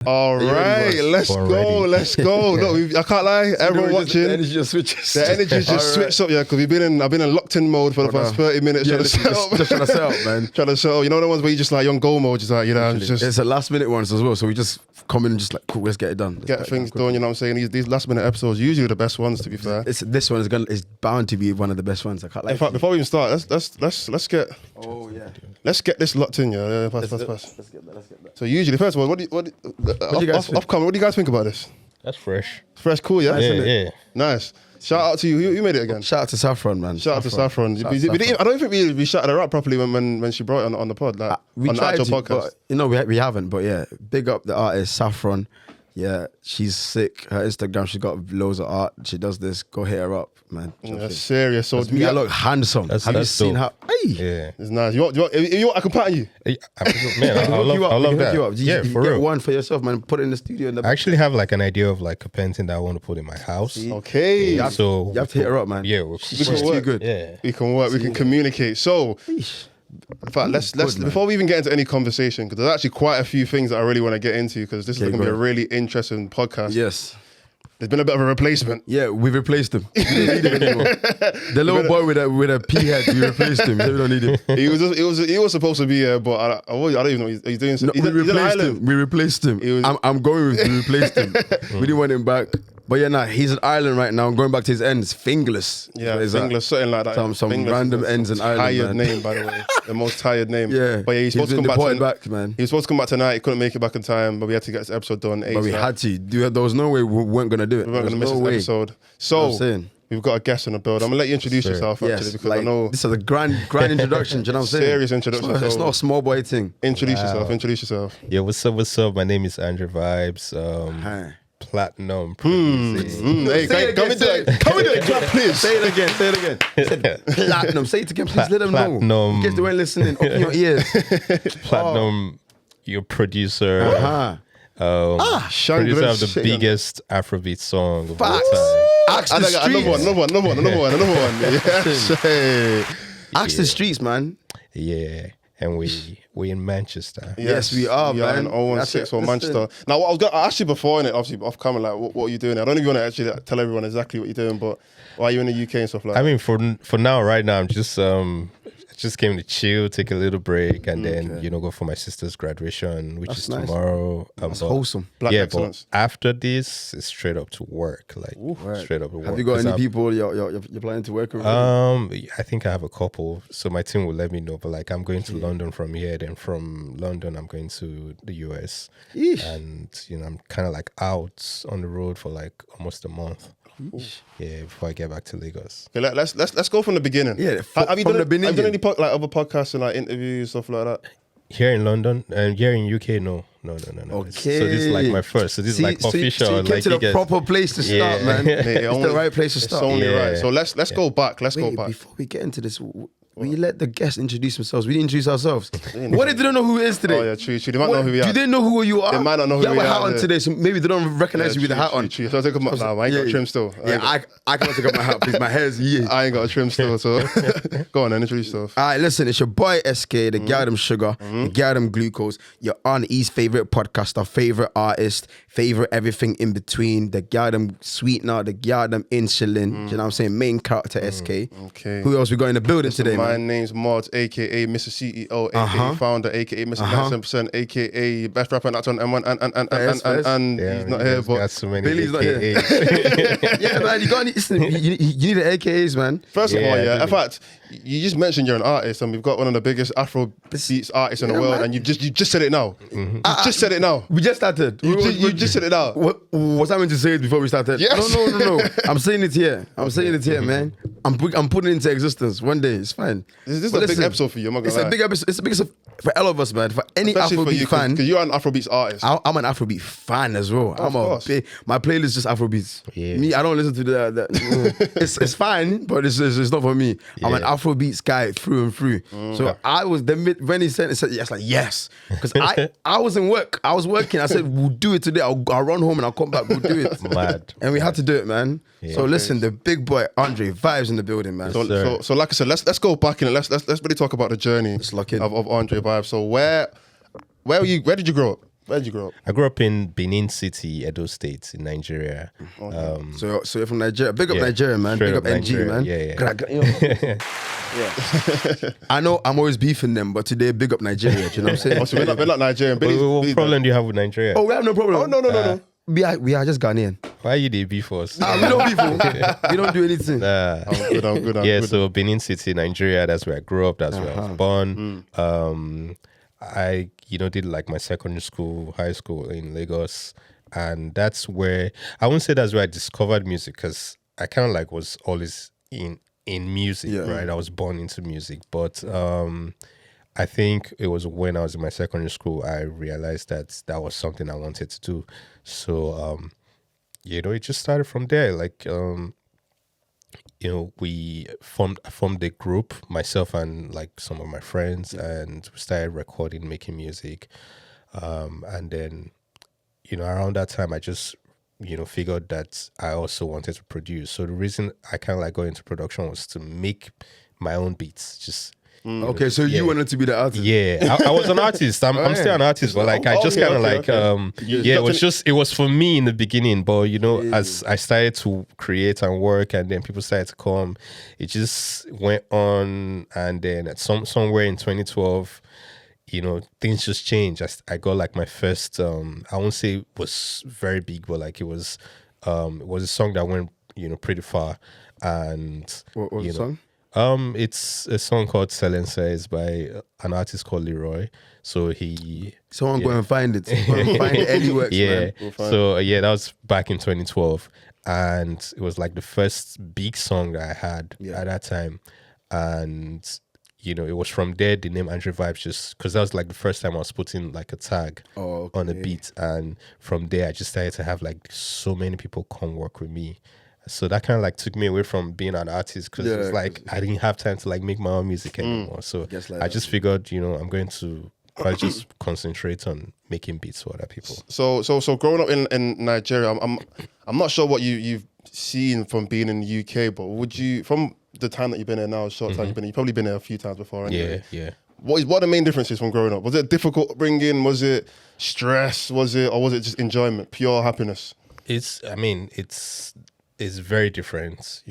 All right, let's go. Look, I can't lie. Everyone watching, The energy just switches. the energy just switched up, yeah. Because I've been in locked in mode for the first 30 minutes. Yeah, trying to set up. just trying to set up, man. Trying to set up. You know the ones where you just like you're on go mode, just like It's a last minute ones as well, so we just come in and just like, cool, let's get it done. get things done. You know what I'm saying? These last minute episodes usually the best ones. To be fair. This one is bound to be one of the best ones. I can't lie. In fact, before we even start, let's get this locked in, yeah. Pass. Let's get that. So usually, first of all, what do you guys think? Upcoming, what do you guys think about this? That's fresh. Fresh, cool, yeah. Yeah. Nice. Shout out to you. Who made it again? Shout out to Saffron, man. Shout out to Saffron. I don't think we shouted her up properly when she brought it on the pod, like We on the tried actual to, podcast. but, we haven't. But yeah, big up the artist Saffron. Yeah, she's sick. Her Instagram, she's got loads of art. She does this. Go hit her up, man. Yeah, serious. So Me, I look handsome. Have you seen her? Hey, Yeah. it's nice. You want, I can pattern you. Man, I love that. You For get real. one for yourself, man. Put it in the studio. In the I actually have like an idea of like a painting that I want to put in my house. Okay. you have So you have to hit her up, man. yeah, she's can too work. good. yeah. We can work. We can communicate. So, in fact, let's before we even get into any conversation, because there's actually quite a few things that I really want to get into, because this is Okay, going to be go a really interesting podcast. Yes. There's been a bit of a replacement. Yeah, we replaced him. We don't need him anymore. The little boy with a pea head, we replaced him. So we don't need him. He was supposed to be here, but I don't even know he's doing. No, He's we in replaced Ireland. him. We replaced him. He was- I'm going with we replaced him. We didn't want him back. But yeah, nah, he's in Ireland right now. I'm going back to his ends. Fingerless. Yeah, Is that- Fingless, something like that. Some Fingless random is a ends in Ireland, Tired man. name, by the way. The most tired name. Yeah. But yeah, he's supposed to been come deported back. back, man. He was supposed to come back tonight. He couldn't make it back in time, but we had to get this episode done. But we ASAP. had to. There was no way we weren't going to do it. We weren't going to miss no this way. episode. You know So what I'm saying? we've got a guest on the build. I'm gonna let you introduce yourself actually, Yes, because like, I know. this is a grand introduction. Do you know what I'm saying? Serious introduction. It's not a small boy thing. Introduce yourself. Yeah, what's up? My name is Andrew Vibes. Hi. Platinum producing. Hey, Say it come again, into say it. it. Come into it, clap, please. Say it again. Said platinum. Say it again, please. Let them know. Platinum. In case they weren't listening, open your ears. Platinum, your producer. Uh-huh. Producer of the Shit, biggest Afrobeat song of all Facts. time. Ask the streets. Another one. Yes. Hey. Ask the streets, man. Yeah, and we in Manchester. Yes, we are, We are man. in 016 That's for it. Manchester. Now, what I was going to ask you before, innit, obviously off camera, like, what are you doing? I don't know if you want to actually tell everyone exactly what you're doing, but why are you in the UK and stuff like that? I mean, for now, right now, I'm just came to chill, take a little break, and then go for my sister's graduation, which That's is nice. tomorrow. That's but- wholesome. Black yeah, excellence. but after this, it's straight up to work, straight up to work. Have you got 'Cause any I'm- people you're planning to work with? I think I have a couple, so my team will let me know. But like, I'm going to London from here. Then from London, I'm going to the US, Yeesh. and I'm kind of like out on the road for like almost a month. Yeah, before I get back to Lagos. Okay, let's go from the beginning. Yeah, have you from done the beginning. Have you done any other podcasts and like interviews, stuff like that? Here in London and here in UK, no. Okay. So this is like my first. So this is like official. So you came like to you the guys- proper place to start, Yeah. man. It's the right place to It's start. only Yeah. right. So let's go back. Let's go Wait, back. before we get into this, we let the guests introduce themselves. We didn't introduce ourselves. What if they don't know who it is today? Oh yeah, true. They might know who we are. Do they know who you are? They might not know who you have we a hat are, on yeah. today, so maybe they don't recognize you with the hat on. True. So I take off my. Nah, I ain't got a trim still. I can't take off my hat because my hair is yeah. I ain't got a trim still. So go on and introduce yourself. All right, listen, it's your boy SK, the Gardem Sugar, the Gardem Glucose, your auntie's favorite podcaster, favorite artist, favorite everything in between, the Gardem Sweetener, the Gardem Insulin, you know what I'm saying? Main character SK. Okay. Who else we got in the building today, My man? name's Mods, aka Mr. CEO, aka founder, aka Mr. 97%, aka best rapper not on M1, and Yeah, he's not you here, guys but got so many Billy's not here. AKAs. Yeah, man, you got any, listen, you need the AKAs, man. first of all, Yeah, yeah. In really. fact, you just mentioned you're an artist, and we've got one of the biggest Afrobeats artists in the Yeah, world, man. and you just said it now. You just said it now. We just started. You just said it now. What was I meant to say it before we started? Yes. No. I'm saying it here. Man. I'm putting it into existence. One day, it's fine. This is But a big listen, episode for you. I'm not It's gonna a lie. big episode. It's a big episode for all of us, man. For any Especially for Afrobeat you, fan. because you're an Afrobeats artist. I'm an Afrobeat fan as well. I'm a course. big, my playlist is just Afrobeats. Yeah. Me, I don't listen to the it's fine, but it's not for me. I'm an Yeah. Afrobeats guy through and through. So I was when he said yes, like yes, because I was in work. I was working. I said we'll do it today. I'll run home and I'll come back. We'll do it. Mad. And we had to do it, man. So listen, the big boy Andre Vibes in the building, man. So like I said, let's go back and let's really talk about the journey lock in. of Andre Vibes. So where did you grow up? Where'd you grow up? I grew up in Benin City, Edo State, in Nigeria. So you're from Nigeria. Big up Nigeria, man. Straight Big up up NG, Nigeria. man. Yeah. Yeah. I know I'm always beefing them, but today, big up Nigeria. Do you know what I'm saying? Oh, so we're not Nigerian. What problem do you have with Nigeria? Oh, we have no problem. Oh, no. We are just Ghanaian. Why you the beef us? We don't beef. We don't do anything. Nah. I'm good. Yeah, so Benin City, Nigeria, that's where I grew up, that's where I was born. I did like my secondary school, high school in Lagos, and that's where I won't say that's where I discovered music, because I kind of like was always in music, right? I was born into music, but I think it was when I was in my secondary school I realized that was something I wanted to do. So it just started from there. Like we formed a group, myself and like some of my friends, and we started recording, making music. And then, around that time, I just, figured that I also wanted to produce. So the reason I kind of like got into production was to make my own beats. Just Okay, so you wanted to be the artist? yeah, I was an artist. I'm still an artist, but like I just kind of it was for me in the beginning. But as I started to create and work, and then people started to come, it just went on. And then at somewhere in 2012, things just changed. I got like my first. I won't say it was very big, but like it was a song that went pretty far. And What was the song? It's a song called Silencer. It's by an artist called Leroy. So Someone go and find it. Go and find it anywhere. yeah. Man. So that was back in 2012, and it was like the first big song that I had at that time, and it was from there the name Andrew Vibez, just because that was like the first time I was putting like a tag on a beat, and from there I just started to have like so many people come work with me. So that kind of like took me away from being an artist, because it's like I didn't have time to like make my own music anymore. So I just figured, I'm going to probably just concentrate on making beats for other people. So growing up in Nigeria, I'm not sure what you've seen from being in the UK, but would you, from the time that you've been there now, short time you've probably been there a few times before anyway. Yeah. What are the main differences from growing up? Was it difficult upbringing? Was it stress? Or was it just enjoyment, pure happiness? It's very different,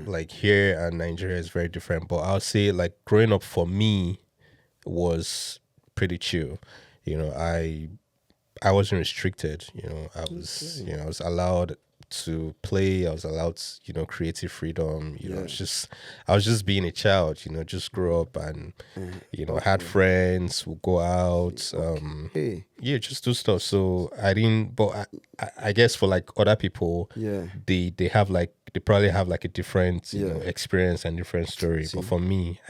like here and Nigeria is very different. But I'll say like growing up for me was pretty chill. I wasn't restricted. I was allowed to play. I was allowed, creative freedom. I was just being a child. Just grew up and had friends who go out. Just do stuff. So I didn't. But I guess for like other people, they have like they probably have like a different experience and different story. But for me,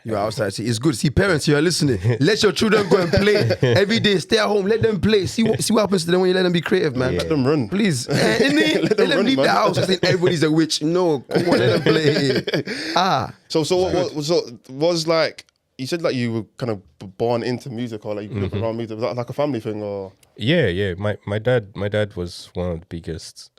you're outside. See, it's good. See, parents, you're listening. Let your children go and play every day. Stay at home. Let them play. See what happens to them when you let them be creative, man. Let them run, please. Let them leave the house. I think everybody's a witch. No, come on, let them play. So what was like? You said like you were kind of born into music, or like you grew up around music. Was that like a family thing, or? Yeah. My dad was one of the biggest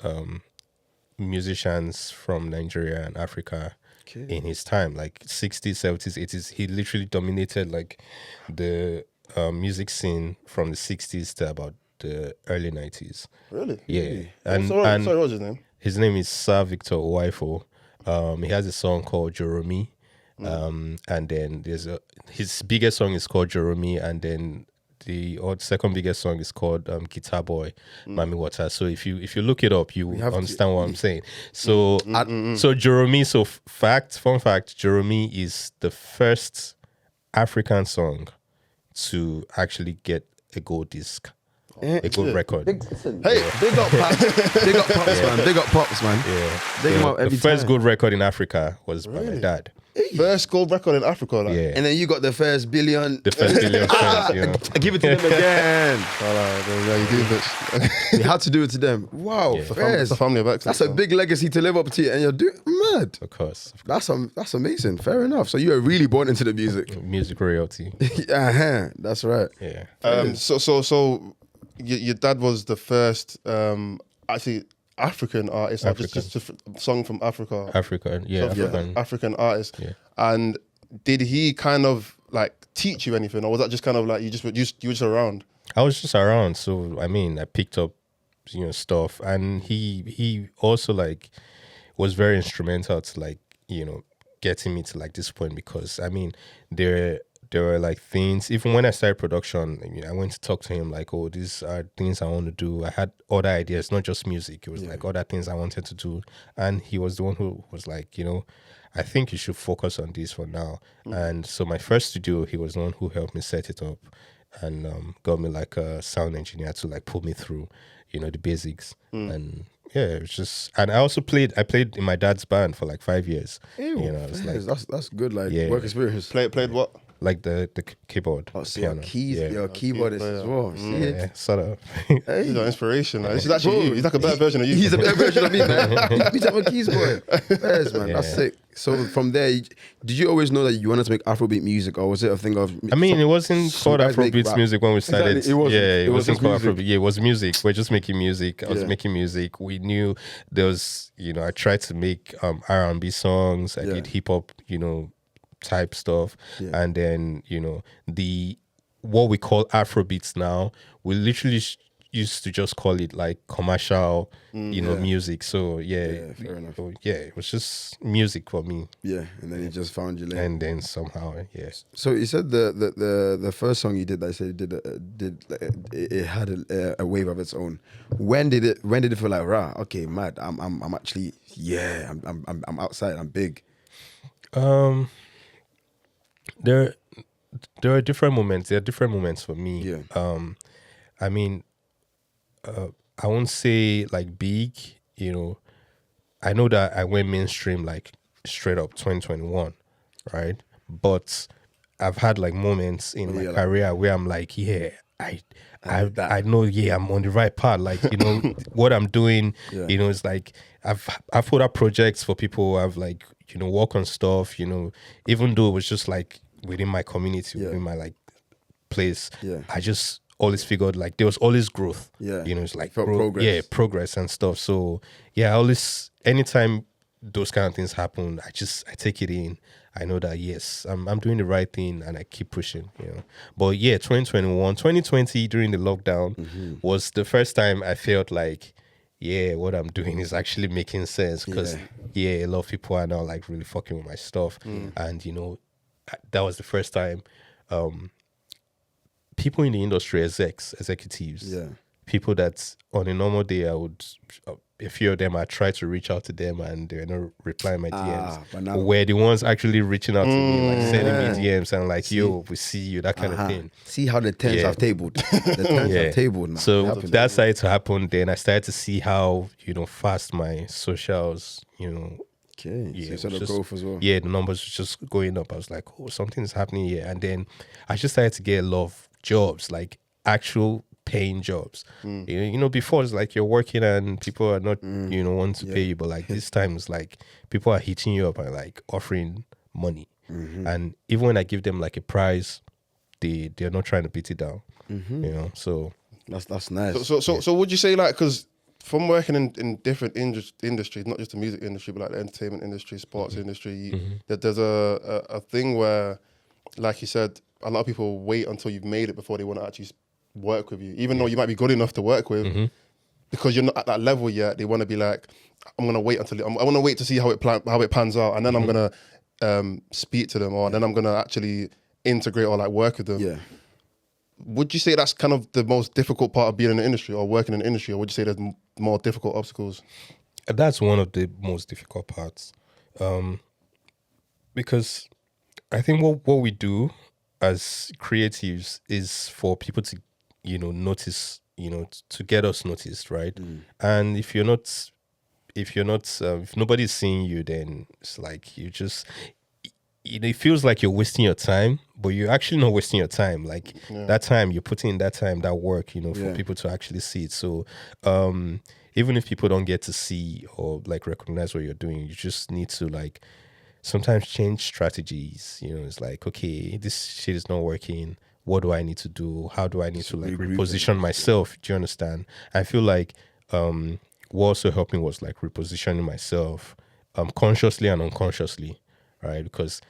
musicians from Nigeria and Africa. In his time, like 60s, 70s, 80s, he literally dominated like the music scene from the 60s to about the early 90s. Really? Yeah. And sorry, what was his name? His name is Sir Victor Owaifo. He has a song called Joromi. And then his biggest song is called Joromi, and then the second biggest song is called Guitar Boy, Mami Water. So if you look it up, you understand what I'm saying. So so Joromi, fun fact, Joromi is the first African song to actually get a gold disc. A gold record. Big up Pops. Big up Pops, man. Big up Pops, man. Yeah. The first gold record in Africa was by my dad. First gold record in Africa, like. Yeah. And then you got the first billion. The first billion fans, Give it to them again. You do, bitch. We had to do it to them. Wow, It's a family of excellence. That's a big legacy to live up to, and you're doing mad. Of course. That's amazing. Fair enough. So you were really born into the music. Music royalty. That's right. Yeah. So your dad was the first actually African artist, just a song from Africa. African artist. Yeah. And did he kind of like teach you anything, or was that just kind of like you were just around? I was just around, so I mean, I picked up, stuff, and he also like was very instrumental to like getting me to like this point, because I mean there were like things, even when I started production, I went to talk to him like, oh, these are things I want to do. I had other ideas, not just music. It was like other things I wanted to do, and he was the one who was like, I think you should focus on this for now. And so my first studio, he was the one who helped me set it up, and got me like a sound engineer to like pull me through, the basics. And yeah, it was just, and I played in my dad's band for like 5 years. Ew, It's like, that's good, like Yeah. work experience. Played what? like the keyboard, Oh, see, piano. your keyboardist as well. See it? Yeah, sort of. This is an inspiration. Like, this is actually you. He's like a better version of you. He's a better version of me, man. He's a keys boy. Yes, man. Yeah. That's sick. So from there, did you always know that you wanted to make Afrobeat music, or was it a thing of? I mean, it wasn't some called guys make Afrobeats rap. music when we started. Exactly, it wasn't. Yeah, it wasn't just called music. Afrobeat. Yeah, it was music. We're just making music. I was Yeah. making music. We knew there was, I tried to make R&B songs. I Yeah. did hip hop, type stuff. Yeah. And then, the what we call Afrobeats now, we literally used to just call it like commercial, music. So Yeah, fair enough. it was just music for me. Yeah, and then he just found you later. And then somehow, yes. So you said the first song you did, that I said it had a wave of its own. When did it feel like, rah, okay, mad, I'm actually, yeah, I'm outside, I'm big. There are different moments. There are different moments for me. Yeah. I mean, I won't say like big, I know that I went mainstream like straight up 2021, right? But I've had like moments in my career where I'm like, yeah, I know, yeah, I'm on the right path. Like, what I'm doing, Yeah. it's like I've put up projects for people. I've like, work on stuff, even though it was just like within my community, Yeah. within my like place. Yeah. I just always figured like there was always growth. Yeah. It's like Felt progress. Yeah, progress and stuff. So yeah, I always, anytime those kind of things happen, I take it in. I know that yes, I'm doing the right thing, and I keep pushing, But yeah, 2020 during the lockdown was the first time I felt like, yeah, what I'm doing is actually making sense, because a lot of people are now like really fucking with my stuff, and that was the first time people in the industry, executives, people that on a normal day I would, a few of them, I tried to reach out to them and they're not replying my DMs. But now, Were the ones actually reaching out to me, like sending me DMs and like, yo, we see you, that kind of thing. see how the tens Yeah. have tabled. The tens have tabled, man. It So happens. that started to happen. Then I started to see how, fast my socials, Okay, yeah, so you it saw was the just- growth as well. yeah, the numbers were just going up. I was like, oh, something's happening here. And then I just started to get a lot of jobs, like actual paying jobs. Before it's like you're working and people are not, wanting to pay you. But like this time it's like people are hitting you up and like offering money. And even when I give them like a price, they're not trying to beat it down. So That's nice. So would you say, like, because from working in different industries, not just the music industry, but like the entertainment industry, sports industry, that there's a thing where, like you said, a lot of people wait until you've made it before they want to actually work with you, even though you might be good enough to work with, because you're not at that level yet. They want to be like, I'm gonna wait until I want to wait to see how it pans out, and then I'm gonna speak to them, or then I'm gonna actually integrate or like work with them. Yeah. Would you say that's kind of the most difficult part of being in the industry or working in the industry, or would you say there's more difficult obstacles? that's one of the most difficult parts, because I think what we do as creatives is for people to, notice, to get us noticed, right? And if nobody's seeing you, then it's like you just, it feels like you're wasting your time, but you're actually not wasting your time. Like that time you're putting in that time, that work, for people to actually see it. So even if people don't get to see or like recognize what you're doing, you just need to like sometimes change strategies. It's like, okay, this shit is not working. What do I need to do? How do I need to like reposition myself? Do you understand? I feel like what also helped me was like repositioning myself consciously and unconsciously, right? Because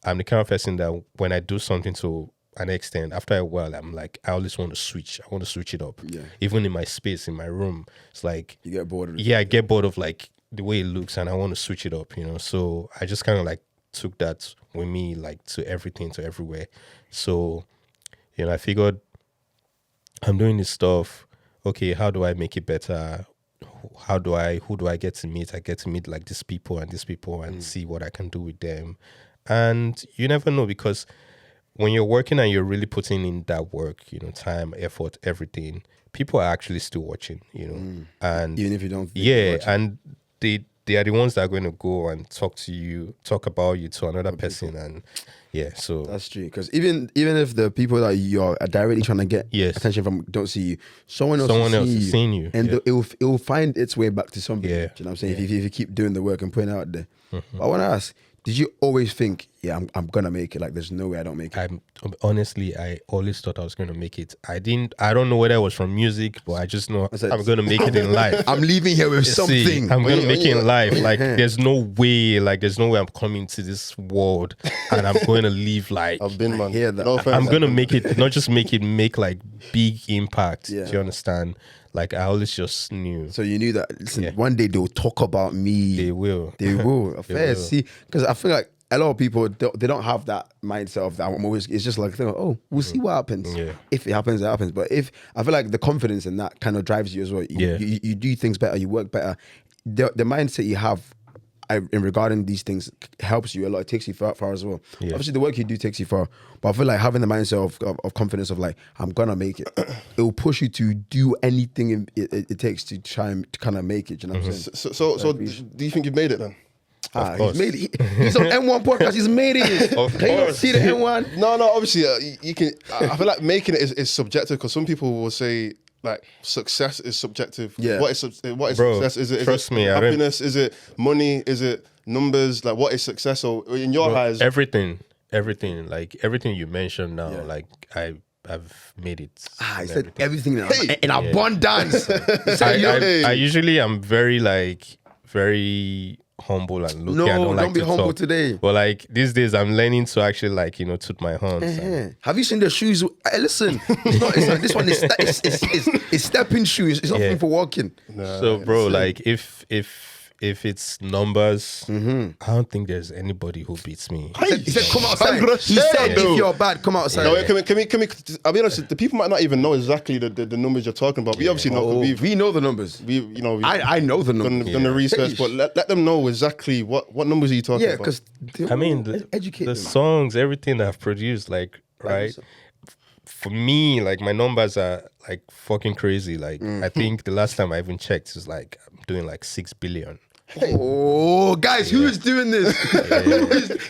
I'm the kind of person that when I do something to an extent. After a while, I'm like, I always want to switch. I want to switch it up. Yeah. Even in my space, in my room, it's like You get bored of it. yeah, I get bored of like the way it looks, and I want to switch it up. So I just kind of like took that with me, like to everything, to everywhere. So I figured I'm doing this stuff. Okay, how do I make it better? Who do I get to meet? I get to meet like these people and see what I can do with them. And you never know, because when you're working and you're really putting in that work, time, effort, everything, people are actually still watching, and Even if you don't. and they are the ones that are going to go and talk about you to another person, and so That's true. Because even if the people that you're directly trying to get attention from don't see you, someone else is seeing you, and it will find its way back to somebody. Yeah. Do you know what I'm saying? If you keep doing the work and putting it out there. But I want to ask, did you always think, I'm gonna make it? Like, there's no way I don't make it. Honestly, I always thought I was going to make it. I don't know whether it was from music, but I just know I'm going to make it in life. I'm leaving here with something. I'm going to make it in life. Like, there's no way I'm coming to this world and I'm going to live like. I've been, man. hear that. No offense. I'm going to make it, not just make like big impact. Yeah. Do you understand? Like, I always just knew. So you knew that, listen, one day they'll talk about me. They will. They will. Fair. will. See, because I feel like a lot of people, they don't have that mindset of that. It's just like, we'll see what happens. Yeah. If it happens, it happens. But I feel like the confidence in that kind of drives you as well. You do things better, you work better. The mindset you have in regarding these things helps you a lot. It takes you far as well. Yeah. Obviously, the work you do takes you far. But I feel like having the mindset of confidence of like, I'm gonna make it. It will push you to do anything it takes to try and to kind of make it. You know what I'm saying? So do you think you've made it then? He's made it. He's on M1 podcast. He's made it. Of Can you course. see the M1? No, obviously you can. I feel like making it is subjective, because some people will say like success is subjective. Yeah. What is Bro, success? Is it trust me, I don't- happiness? Is it money? Is it numbers? Like, what is success? So in your eyes, Everything, like everything you mentioned now, Yeah. like I've made it. He in said everything. everything in abundance. He said, I usually am very humble and low-key. I don't like don't be to humble talk. today. But like these days, I'm learning to actually like toot my horns. and- Have you seen the shoes? Hey, listen, this one is stepping shoes. It's not Yeah. for walking. So, bro, like if it's numbers, I don't think there's anybody who beats me. He said, come outside. I'm He said, Rochelle. if you're bad, come outside. No, can we? I'll be honest. The people might not even know exactly the numbers you're talking about. We obviously know. Oh, We've we know the numbers. I I know the numbers. done the research, but let them know exactly what numbers are you talking Yeah, about. because I mean, educate the them. songs, everything that I've produced, like, right? For me, like, my numbers are like fucking crazy. Like, I think the last time I even checked is like, I'm doing like 6 billion. Oh, guys, who is doing this?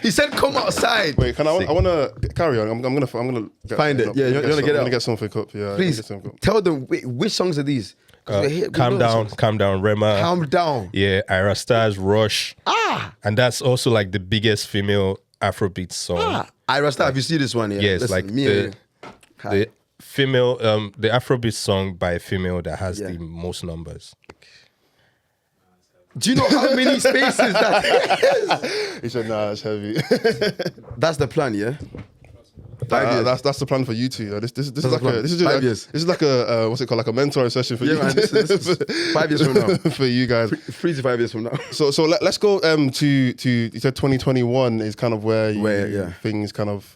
He said, come outside. Wait, I want to carry on. I'm gonna get, Find it. Yeah, you wanna get it I'm out? gonna get something up. Yeah, Please get something up. tell them which songs are these. 'Cause we're here- we Calm know the down, songs. Rema. Calm down. Yeah, Ira Stars, Rush. And that's also like the biggest female Afrobeat song. I Rasta, have you seen this one? Yeah. Yes, Listen, like me and you. the female, the Afrobeat song by a female that has Yeah. the most numbers. Do you know how many spaces that is? He said, "Nah, it's heavy." That's the plan, yeah. 5 years. That's the plan for you two. This is the like plan. this is 5 years. This is like a what's it called, like a mentoring session for Yeah, you. man. This is 5 years from now. for you guys. 3 to 5 years from now. So let's go to you said 2021 is kind of where things kind of,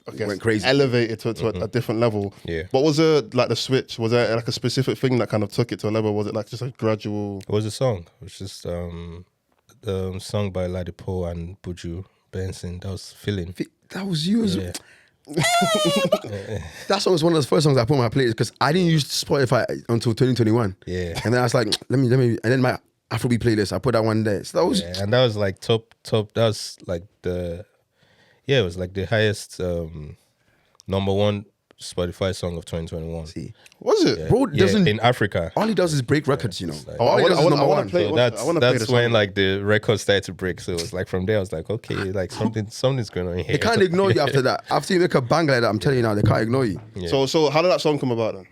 I guess, Went crazy. elevated to a different level. Yeah. What was like the switch? Was there like a specific thing that kind of took it to a level? Was it like just a gradual? It was a song. It was just the song by Ladipo and Buju Benson. That was Feeling. That was you as well. Yeah. That song was one of the first songs I put on my playlist because I didn't use Spotify until 2021. Yeah. And then I was like, let me, and then my Afrobeat playlist, I put that one there. So that was, Yeah, and that was like top. That was like it was like the highest #1 Spotify song of 2021. see, Was it? bro Yeah, doesn't, in Africa. all he does is break records, you know. like- all he does is number one. play. So I wanna play that's the when song. like the record started to break. So it was like from there I was like, okay, like something's going on here. They can't ignore you after that. After you make a bang like that, I'm telling you now, they can't ignore you. Yeah. So how did that song come about then?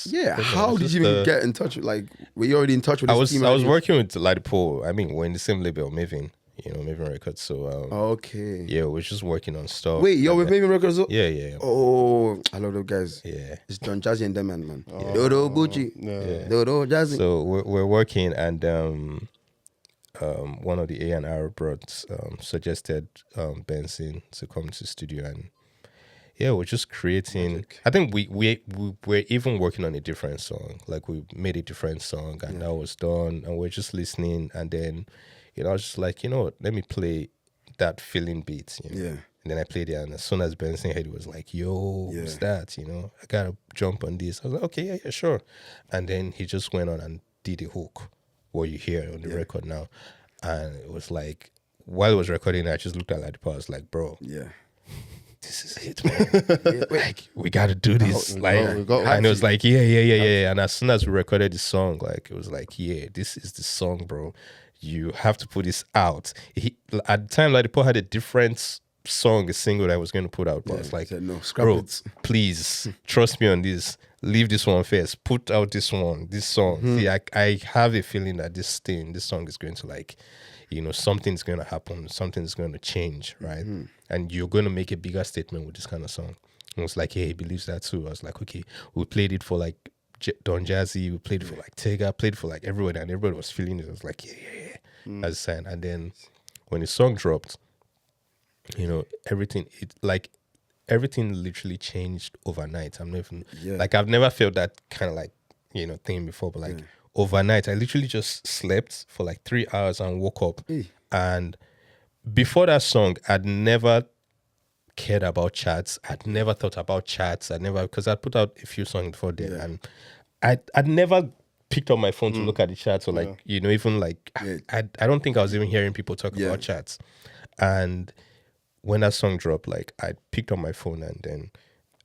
Yeah, It's how did just, you even get in touch with, like, were you already in touch with I this was team? I was working with Ladipo. I mean, we're in the same label, Maven. Maven Records. So Okay. yeah, we're just working on stuff. Wait, you're with Maven Records? Yeah. Oh, I love those guys. Yeah. It's Don Jazzy and them, man. Dodo Gucci. Yeah. Dodo Jazzy. So we're working, and one of the A&R broads suggested Benson to come to the studio, and yeah, we're just creating. Magic. I think we're even working on a different song. Like we made a different song, and that was done, and we're just listening, and then I was just like, let me play that feeling beat. Yeah. And then I played it, and as soon as Benson heard it, was like, yo, what's that? I gotta jump on this. I was like, okay, yeah, sure. And then he just went on and did a hook, what you hear on the record now. And it was like, while it was recording, I just looked at Ladipo. I was like, bro, this is it, man. Like, we gotta do this. And it was like, yeah. And as soon as we recorded the song, like, it was like, yeah, this is the song, bro. You have to put this out. At the time, Ladipo had a different song, a single that I was going to put out, but I was like, no, scrap bro, it. please trust me on this. Leave this one first. Put out this song. See, I have a feeling that this song is going to, like, something's going to happen. Something's going to change, right? And you're going to make a bigger statement with this kind of song. And I was like, hey, he believes that too. I was like, okay, we played it for like Don Jazzy, we played it for like Tega, played it for like everybody, and everybody was feeling it. I was like, yeah. As a sign. And then when the song dropped, everything literally changed overnight. I'm not even like, I've never felt that kind of like thing before, but like overnight I literally just slept for like 3 hours and woke up. And before that song, I'd never cared about charts. I'd never thought about charts. Because I'd put out a few songs before then, and I'd never picked up my phone to look at the charts, or like even like I don't think I was even hearing people talk about charts. And when that song dropped, like, I picked up my phone, and then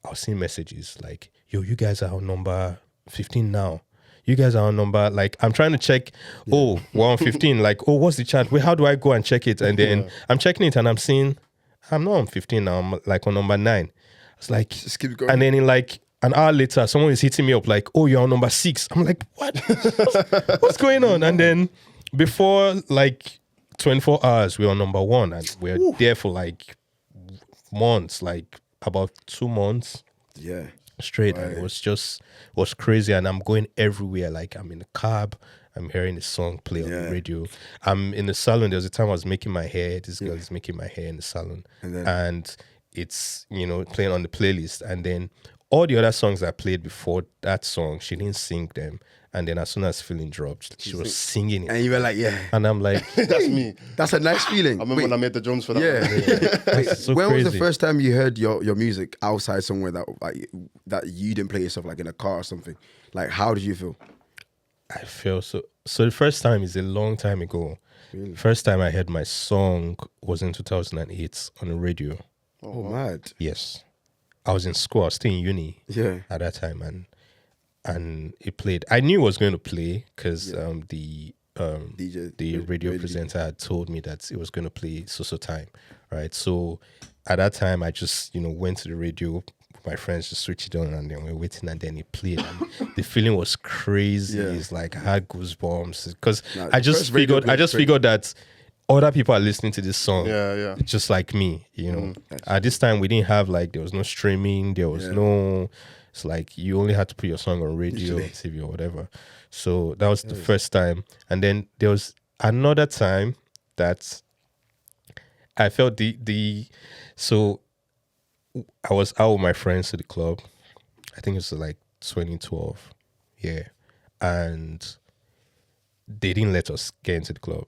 I was seeing messages like, yo, you guys are on number 15 now. You guys are on number, like, I'm trying to check, oh, we're on 15. Like, oh, what's the chart? Wait, how do I go and check it? And then I'm checking it, and I'm seeing, I'm not on 15 now. I'm like on number 9. It's like, just keep going. And then in like an hour later, someone is hitting me up like, oh, you're on number 6. I'm like, what? What's going on? And then before like 24 hours, we're on number 1, and we're there for like months, like about 2 months straight. And it was crazy. And I'm going everywhere. Like, I'm in the cab, I'm hearing the song play on the radio. I'm in the salon. There was a time I was making my hair. This girl is making my hair in the salon, and it's playing on the playlist. And then all the other songs I played before that song, she didn't sing them. And then as soon as Feeling dropped, she was singing it. And you were like, And I'm like, That's me. that's a nice feeling. I remember when I made the drums for that. Wait, so when was the crazy. first time you heard your music outside somewhere that you didn't play yourself, like in a car or something? Like, how did you feel? I feel so the first time is a long time ago. Really? First time I heard my song was in 2008 on the radio. Oh, mad. Yes. I was in school, I was still in uni at that time, and it played. I knew it was going to play because the radio presenter had told me that it was going to play so time, right? So at that time, I just went to the radio. My friends just switched it on, and then we were waiting, and then it played. And the feeling was crazy. It's like I had goosebumps because I just figured that other people are listening to this song, just like me. At this time, we didn't have there was no streaming, there was no. It's like you only had to put your song on radio, TV, or whatever. So that was the first time, and then there was another time that I felt so I was out with my friends to the club. I think it was like 2012, and they didn't let us get into the club.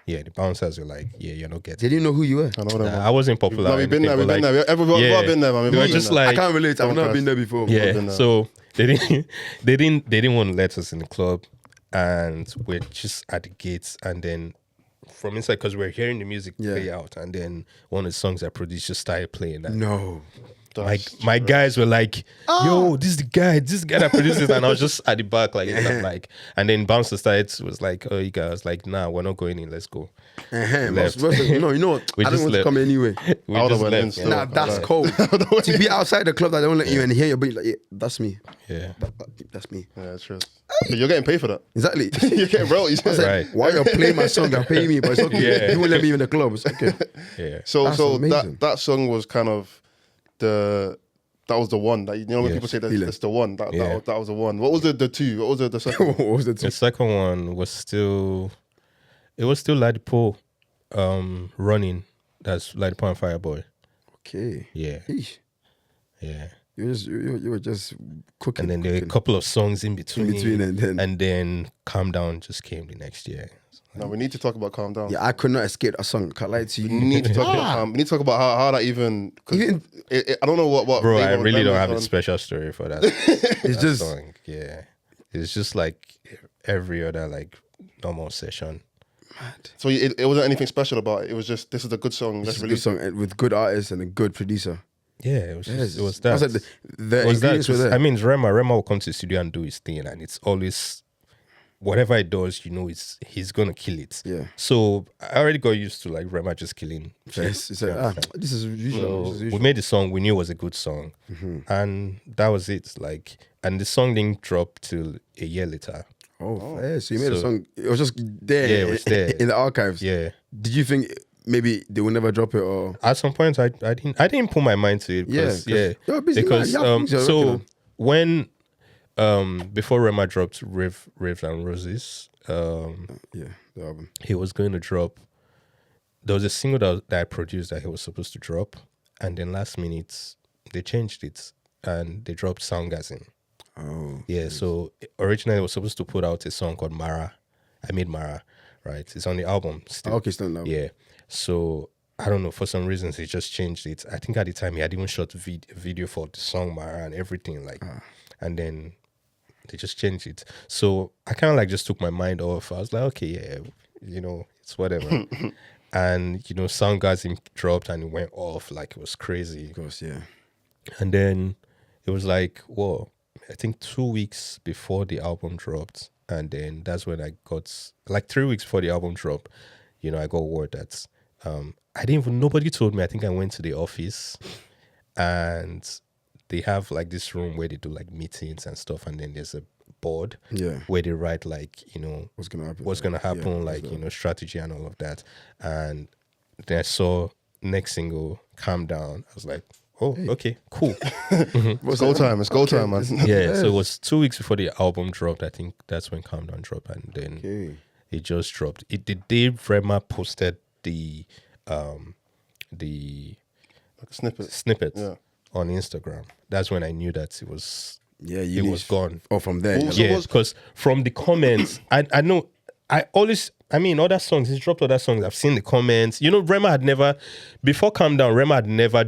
The bouncers were like, you're not getting. They didn't know who you were. I know I wasn't popular. No, we've been there. Everyone's been there, man. They were just like, I can't relate. I've not been there before. So they didn't want to let us in the club, and we're just at the gates, and then from inside, because we're hearing the music play out, and then one of the songs I produced just started playing. That. No. My guys were like, yo, this guy that produced it, and I was just at the back and then Bouncer was like, oh, you guys, like, nah, we're not going in, let's go. Left. You know what? I don't want to come anyway. We just left. Nah, that's cold. To be outside the club that they don't let you in, hear your beat, like, that's me. Yeah. That's me. Yeah, true. But you're getting paid for that. Exactly. You're getting royalties. I said, Right. why you play my song and pay me? But it's okay. Yeah. You won't let me in the club. It's okay. Yeah. So That's amazing. that song was kind of that was the one that when Yes. people say Feeling. that's the one that Yeah. that was the one. What was the two? What was the second? What was the The second one was still Ladipo running. That's Ladipo and Fireboy. Okay. Yeah. Eesh. Yeah. You were just cooking. And then there were a couple of songs in between. and then Calm Down just came the next year. No, we need to talk about Calm Down. yeah, I could not escape that song. Can't lie to you. We need to talk about we need to talk about how that even. 'Cause I don't know what. Bro, I label really don't members have a on. special story for that. It's that just song. Yeah. It's just like every other like normal session. mad. So it wasn't anything special about it. It was just this is a good song. It's Let's a good release song it. with good artists and a good producer. Yeah, it was just, Yes. it was I that. was like, the It was that. ingredients were there. I mean, Rema will come to the studio and do his thing, and it's always whatever he does, he's gonna kill it. Yeah. So I already got used to like Rema just killing. Yes, it's like, this is usual. So This is we usual. made the song. We knew it was a good song, and that was it. Like, and the song didn't drop till a year later. Oh, fair. So you made a So- song. It was just there. Yeah, it was there. in the archives. Yeah. Did you think maybe they will never drop it or? At some point, I didn't put my mind to it. Yeah, Because, 'cause yeah. you're a busy man. Because You have things you're working so on. when before Rema dropped Rave and Roses, Yeah, the album. he was going to drop. There was a single that I produced that he was supposed to drop, and then last minute they changed it and they dropped Soundgasm. Oh, Yeah, so originally I was supposed to put out a song called Mara. I made Mara, right? It's on the album still. okay, still now. Yeah. So I don't know, for some reasons he just changed it. I think at the time he had even shot video for the song Mara and everything, like, and then they just changed it. So I kind of like just took my mind off. I was like, okay, yeah, it's whatever. And Soundgasm dropped and it went off like it was crazy. Of course, yeah. And then it was like, whoa, I think 2 weeks before the album dropped. And then that's when I got, like 3 weeks before the album dropped, I got word that nobody told me. I think I went to the office and they have like this room where they do like meetings and stuff. And then there's a board Yeah. where they write like, What's gonna happen? what's going to happen, Yeah, like, so- strategy and all of that. And then I saw next single, Calm Down. I was like, oh, okay, cool. It's go time. It's go time, man. Yeah, so it was 2 weeks before the album dropped. I think that's when Calm Down dropped. And then Okay. it just dropped. The day Rema posted the Like a snippet. snippet Yeah. on Instagram, that's when I knew that it was Yeah, it was gone. Oh, from there. Also- yeah. Yeah, because from the comments, I know other songs, he's dropped other songs. I've seen the comments. Rema had never, before Calm Down, Rema had never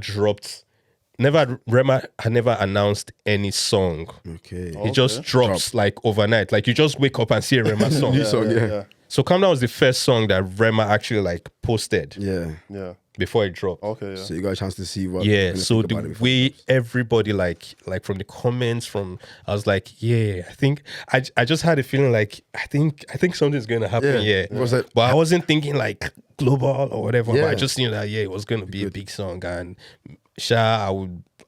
announced any song. Okay. He just drops like overnight. Like you just wake up and see a Rema song. New song, yeah. So Calm Down was the first song that Rema actually like posted Yeah. Yeah. before it dropped. Okay. Yeah. So you got a chance to see what. Yeah, you're gonna so think about it the before way it drops. everybody like from the comments, I was like, yeah, I think I just had a feeling like I think something's gonna happen. Yeah. Yeah, Was it- but I wasn't thinking like global or whatever. But Yeah. I just knew that it was gonna be a big song, and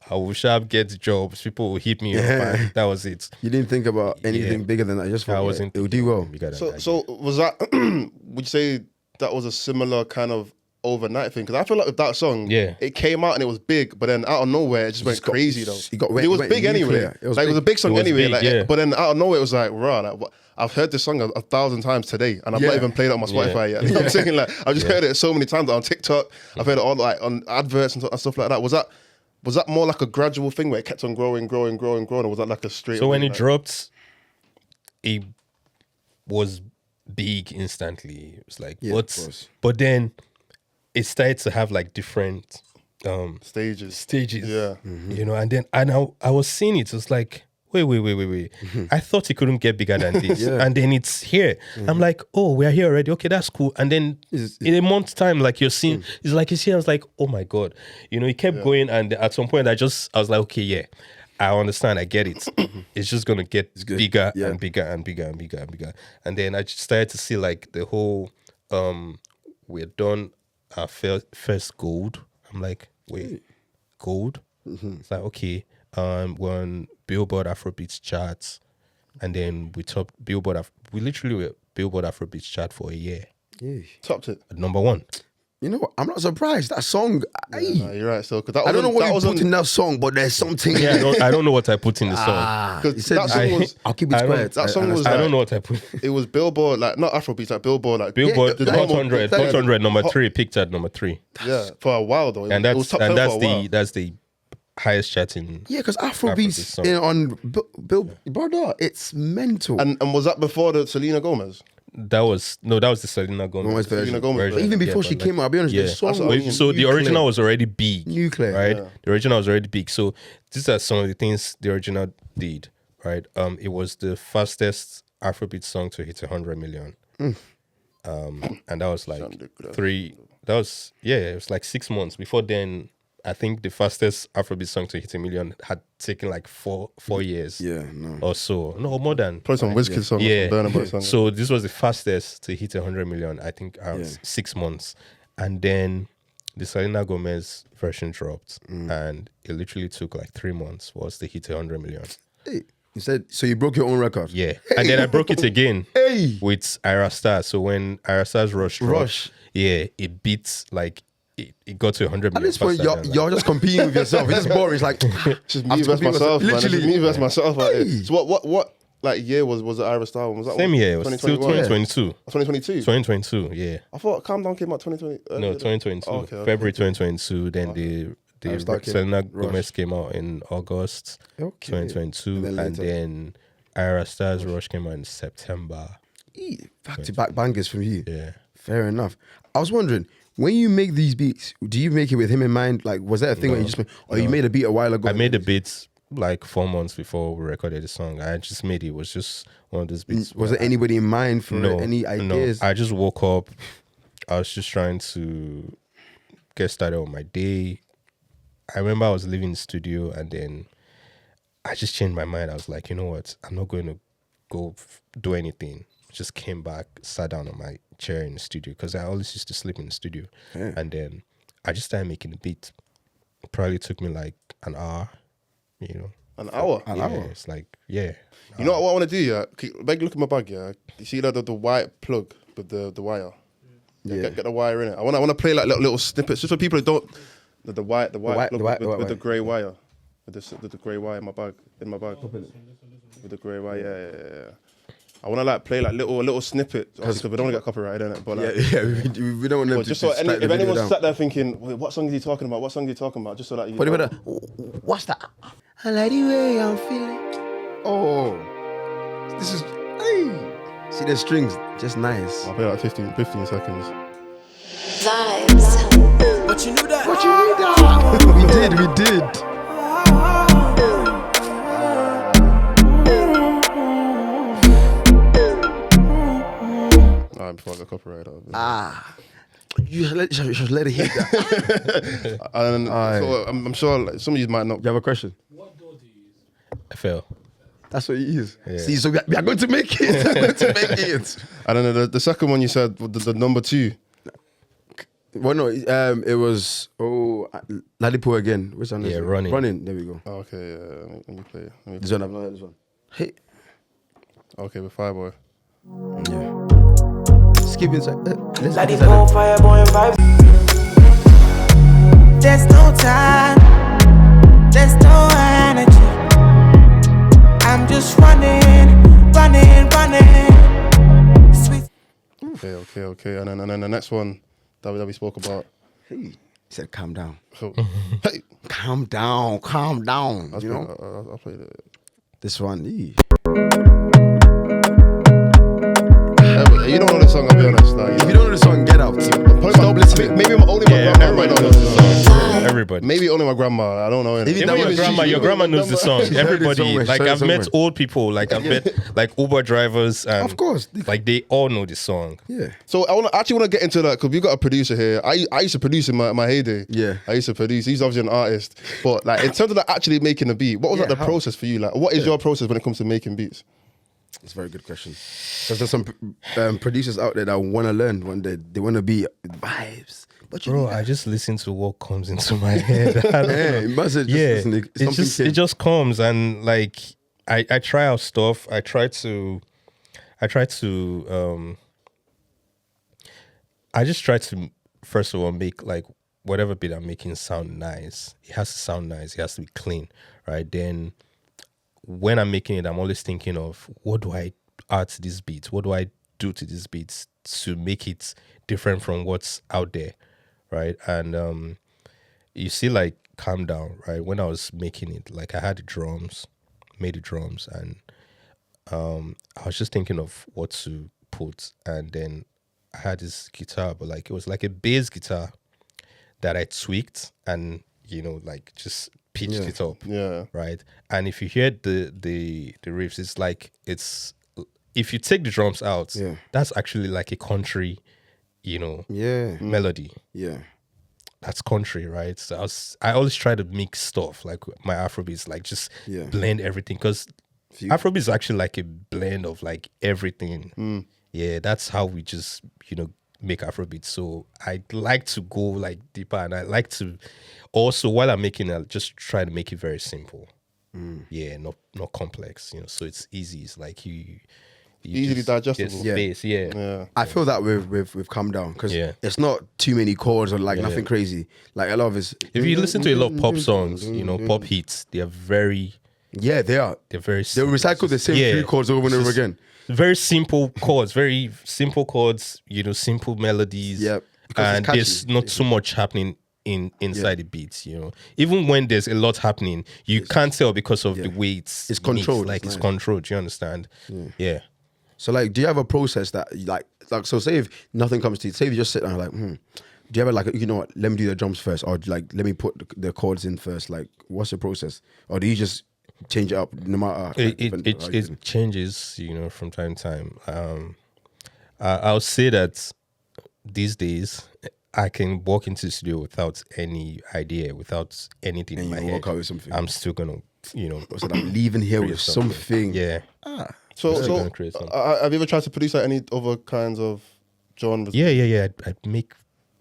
I would sharp get jobs. People would hit me up, Yeah. and that was it. You didn't think about anything bigger than that. You just I thought wasn't. it would do well. bigger than So that. so was that? Would you say that was a similar kind of overnight thing? Because I feel like with that song, Yeah. it came out and it was big, but then out of nowhere it just went got- crazy though. it It was went big anyway. nuclear. It was Like it was a big. big song It was anyway. big, Like, yeah. but then out of nowhere it was like, rah, like, I've heard this song 1,000 times today, and I've not Yeah. even played it on my Spotify yet. You know what I'm saying? Like I've just heard it so many times on TikTok. I've heard it on like on adverts and stuff like that. Was that more like a gradual thing where it kept on growing, or was that like a straight? So when away, it like- dropped, it was big instantly. It was like, Yeah, of course. but then it started to have like different stages? stages. Yeah. And then I was seeing it. It was like, wait. I thought it couldn't get bigger than this. Yeah. And then it's here. I'm like, oh, we're here already. Okay, that's cool. And then in a month's time, like you're seeing, it's like it's here. I was like, oh my God. It kept going. And at some point I was like, okay, yeah, I understand. I get it. It's just going to get bigger Yeah. and bigger and bigger and bigger and bigger. And then I just started to see like the whole, we're done our first gold. I'm like, wait, gold? It's like, okay, we're on Billboard Afrobeats charts. and then we topped Billboard. We literally were Billboard Afrobeats chart for a year. Yeah. Topped it. At number 1. You know what? I'm not surprised. That song, Nah, you're right. So, cause that I don't know what you wasn't- put in that song, but there's something. Yeah, I don't know what I put in the song. Because He said, that song was I'll keep it I don't- quiet. that song was I like, don't know what I put. it was Billboard, like not Afrobeats, like Billboard, like Billboard the Hot normal- 100, yeah, Hot 100 number Hot- 3, picked at number 3, Yeah, for a while though. and It was that's top 10 for a while. that's the highest charting. Yeah, because Afrobeats Afrobeats song. on Bill, brother, it's mental. And was that before the Selena Gomez? That was the Selena Gomez Gomez version. Selena Gomez version. But even before Yeah, she but came out, I'll be honest, yeah. the song That's what I was mean. So the nuclear. original was already big, Nuclear. right? Yeah. The original was already big. So these are some of the things the original did, right? It was the fastest Afrobeat song to hit 100 million. And that was like Sound ridiculous. it was like 6 months. Before then, I think the fastest Afrobeat song to hit 1 million had taken like four years Yeah, no. or so. No, more than. Probably some Wizkid song, Yeah. some Burna Boy song. So this was the fastest to hit 100 million, I think, around Yeah. 6 months. And then the Selena Gomez version dropped, and it literally took like 3 months for us to hit 100 million. Hey, you said, so you broke your own record? Yeah. And then I broke it again Hey! with Ira Star. So when Ira Star's Rush dropped, Rush. yeah, it beats like it got to 100 At million. this point, faster than, like- you're just competing with yourself. It's just boring. It's like, Just I'm me versus competing with myself, man. literally. Just me versus myself. Like, Hey. so what like year was the Ira Star one? Was that Same one? year, it was still 2022. 2022. 2022, yeah. I thought Calm Down came out 2020. No, 2022. Oh, okay. February 2022. Then Ira Star came- Selena Rush. Gomez came out in August Okay. 2022. And And then then Ira Star's Rush came out in September. back-to-back bangers from you. Yeah. Fair enough. I was wondering, when you make these beats, do you make it with him in mind? Like, was that a thing where you just, or you made a beat a while ago? I made the beats like 4 months before we recorded the song. I just made it. It was just one of those beats. Was where there anybody in mind for No, any ideas? No. I just woke up. I was just trying to get started on my day. I remember I was leaving the studio, and then I just changed my mind. I was like, you know what? I'm not going to go do anything. Just came back, sat down on my chair in the studio, because I always used to sleep in the studio. Yeah. And then I just started making the beat. It probably took me like an hour, you know. An hour. An Yeah, hour? it's like, yeah. You know what I want to do? Yeah, beg, look at my bag. Yeah, you see that the white plug with the wire. Yeah. Get the wire in it. I want to play like little snippets just for people who don't. The white white- plug the white- with, the white with the wire. grey wire. With the grey wire in my bag. With the grey wire. Yeah. I want to like play like little snippets because we don't want to get copyrighted in it. But like, we don't want them but to just so strike the if video anyone's down. sat there thinking, wait, what song is he talking about? What song is he talking about? Just so that you. But what's that? I like the way I'm feeling. Oh, this is, hey. See the strings, just nice. I'll play like 15 seconds. Vibes. But you knew that. What you need that? we did. Alright, before I get copyrighted. You should let it hit that. And Aye. so I'm sure like, some of you might not. You have a question? I fell. That's what it is. Yeah. See, so we are going to make it. We're going to make it. I don't know. The second one you said, the number 2. Well, no, it was Ladipo again. Which one is Yeah, it? Running. Running. There we go. Oh, okay, yeah. Let me play. This one, I've not heard this one. Hey, Okay, with Fireboy. yeah. Skip inside. Let's Like skip the inside. boom, fireboy, and vibes. There's no time. There's no energy. I'm just running. Sweet. Okay. And then the next one that we spoke about. Hey, he said, calm down. So, hey, Calm down. You know? I'll play it. This one, You don't know the song, I'll be honest. Like, if you don't know the song, get out. Stop listening. Maybe only my Yeah, grandma everybody might knows know the this song. song. Everybody. Maybe only my grandma. I don't know. Maybe Even that your was- grandma knows the song. She heard it Everybody, somewhere, like she heard it I've met somewhere. old people, like I've met like Uber drivers, and Of course. like they all know the song. Yeah. So I actually want to get into that because we've got a producer here. I used to produce in my heyday. Yeah. I used to produce. He's obviously an artist. But like in terms of like actually making a beat, what was Yeah, like the how? process for you? Like what is your process when it comes to making beats? It's a very good question. Because there's some producers out there that want to learn one day. They want to be vibes. But you Bro, need I just listen to what comes into my head. I don't Yeah, know. it must have just Yeah, listen, it just comes, and like I try out stuff. I try to I just try to first of all make like whatever beat I'm making sound nice. It has to sound nice. It has to be clean, right? Then when I'm making it, I'm always thinking of what do I add to these beats? What do I do to these beats to make it different from what's out there, right? And you see, like Calm Down, right? When I was making it, like I had the drums, made the drums, and I was just thinking of what to put, and then I had this guitar, but like it was like a bass guitar that I tweaked and like just pitched it up, right. And if you hear the riffs, it's like if you take the drums out, that's actually like a country, melody. Yeah. That's country, right? So I always try to mix stuff like my Afrobeats, like just blend everything, because Afrobeats is actually like a blend of like everything. Yeah, that's how we just make Afrobeats. So I like to go like deeper, and I like to also, while I'm making it, just try to make it very simple. Yeah, not complex. So it's easy. It's like you easily digestible. Space, I feel that with Calm Down, because it's not too many chords or like nothing crazy. Like a lot of it's. If you listen to a lot of pop songs, pop hits, they are very. Yeah, they are. They're very. They'll recycle the same three chords over and over again. Very simple chords, simple melodies. Yeah, and there's not too much happening inside the beats. Even when there's a lot happening, you can't tell because of the way it's controlled. Like it's controlled. You understand? Yeah. So like, do you have a process that like so say if nothing comes to you, say if you just sit down like, do you ever like, what, let me do the drums first, or like let me put the chords in first? Like, what's the process? Or do you just change it up no matter? It changes, from time to time. I'll say that these days I can walk into the studio without any idea, without anything in my head. Walk out with something. I'm still gonna, so I'm leaving here with something. Yeah. So have you ever tried to produce like any other kinds of genres? Yeah. I make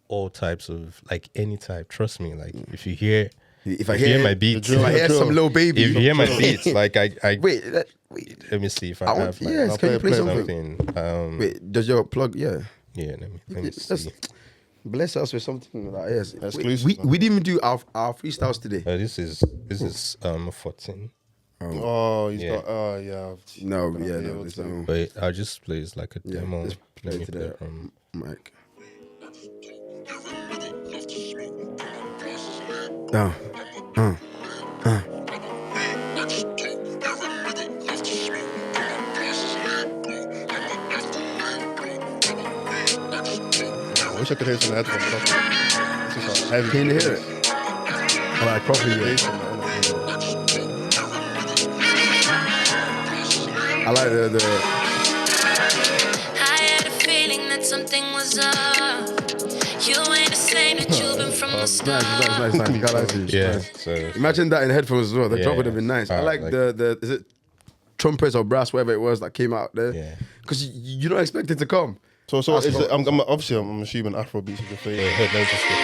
all types of, like, any type. Trust me. Like, if you hear. If I hear my beats, if I hear some Lil Baby, if you hear my beats, like I wait. Let me see if I have. Like, yes, can you play something? Wait, does your plug? Yeah. Let me see. Bless us with something like this. Exclusive. We didn't even do our freestyles today. This is 14. Oh, he's got. Yeah. No. Wait, I'll just play it like a demo. Just play Let me to play the from mic. No. I wish I could hear some headphones. This is heavy. Can you hear it? Like properly. I like the. I had a feeling that something was up. You ain't the same that you've been from the start. Nice. Yeah. Nice. So Imagine that in headphones as well. The drop would have been nice. I Alright, like the is it trumpets or brass, whatever it was that came out there. Yeah. Because you don't expect it to come. So is it, I'm assuming Afrobeats is your favorite. let me just get.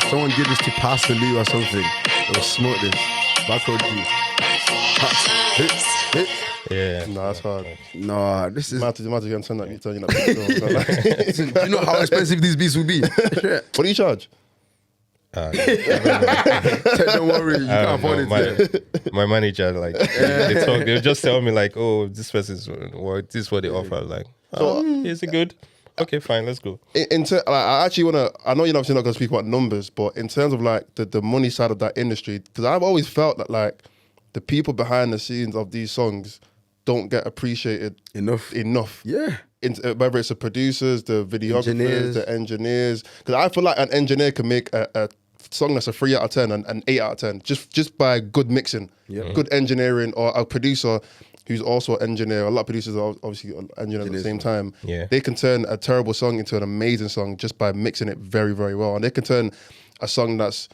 Someone did this to Pastor Lou or something. Or smoke this. Backroad G. Yeah. Nah, that's hard. No, this is. Imagine you turn that. Do you know how expensive these beats will be? What do you charge? Don't worry, you can't afford it. My manager, like, they'll just tell me, like, oh, this person's this is what they offer. Like, is it good? Okay, fine, let's go. I actually want to, I know you're obviously not going to speak about numbers, but in terms of like the money side of that industry, because I've always felt that like the people behind the scenes of these songs don't get appreciated enough. Yeah. Whether it's the producers, the videographers, the engineers. Because I feel like an engineer can make a song that's a 3 out of 10 and an 8 out of 10 just by good mixing, good engineering, or a producer who's also an engineer. A lot of producers are obviously engineers at the same time. Yeah. They can turn a terrible song into an amazing song just by mixing it very, very well. And they can turn a song that's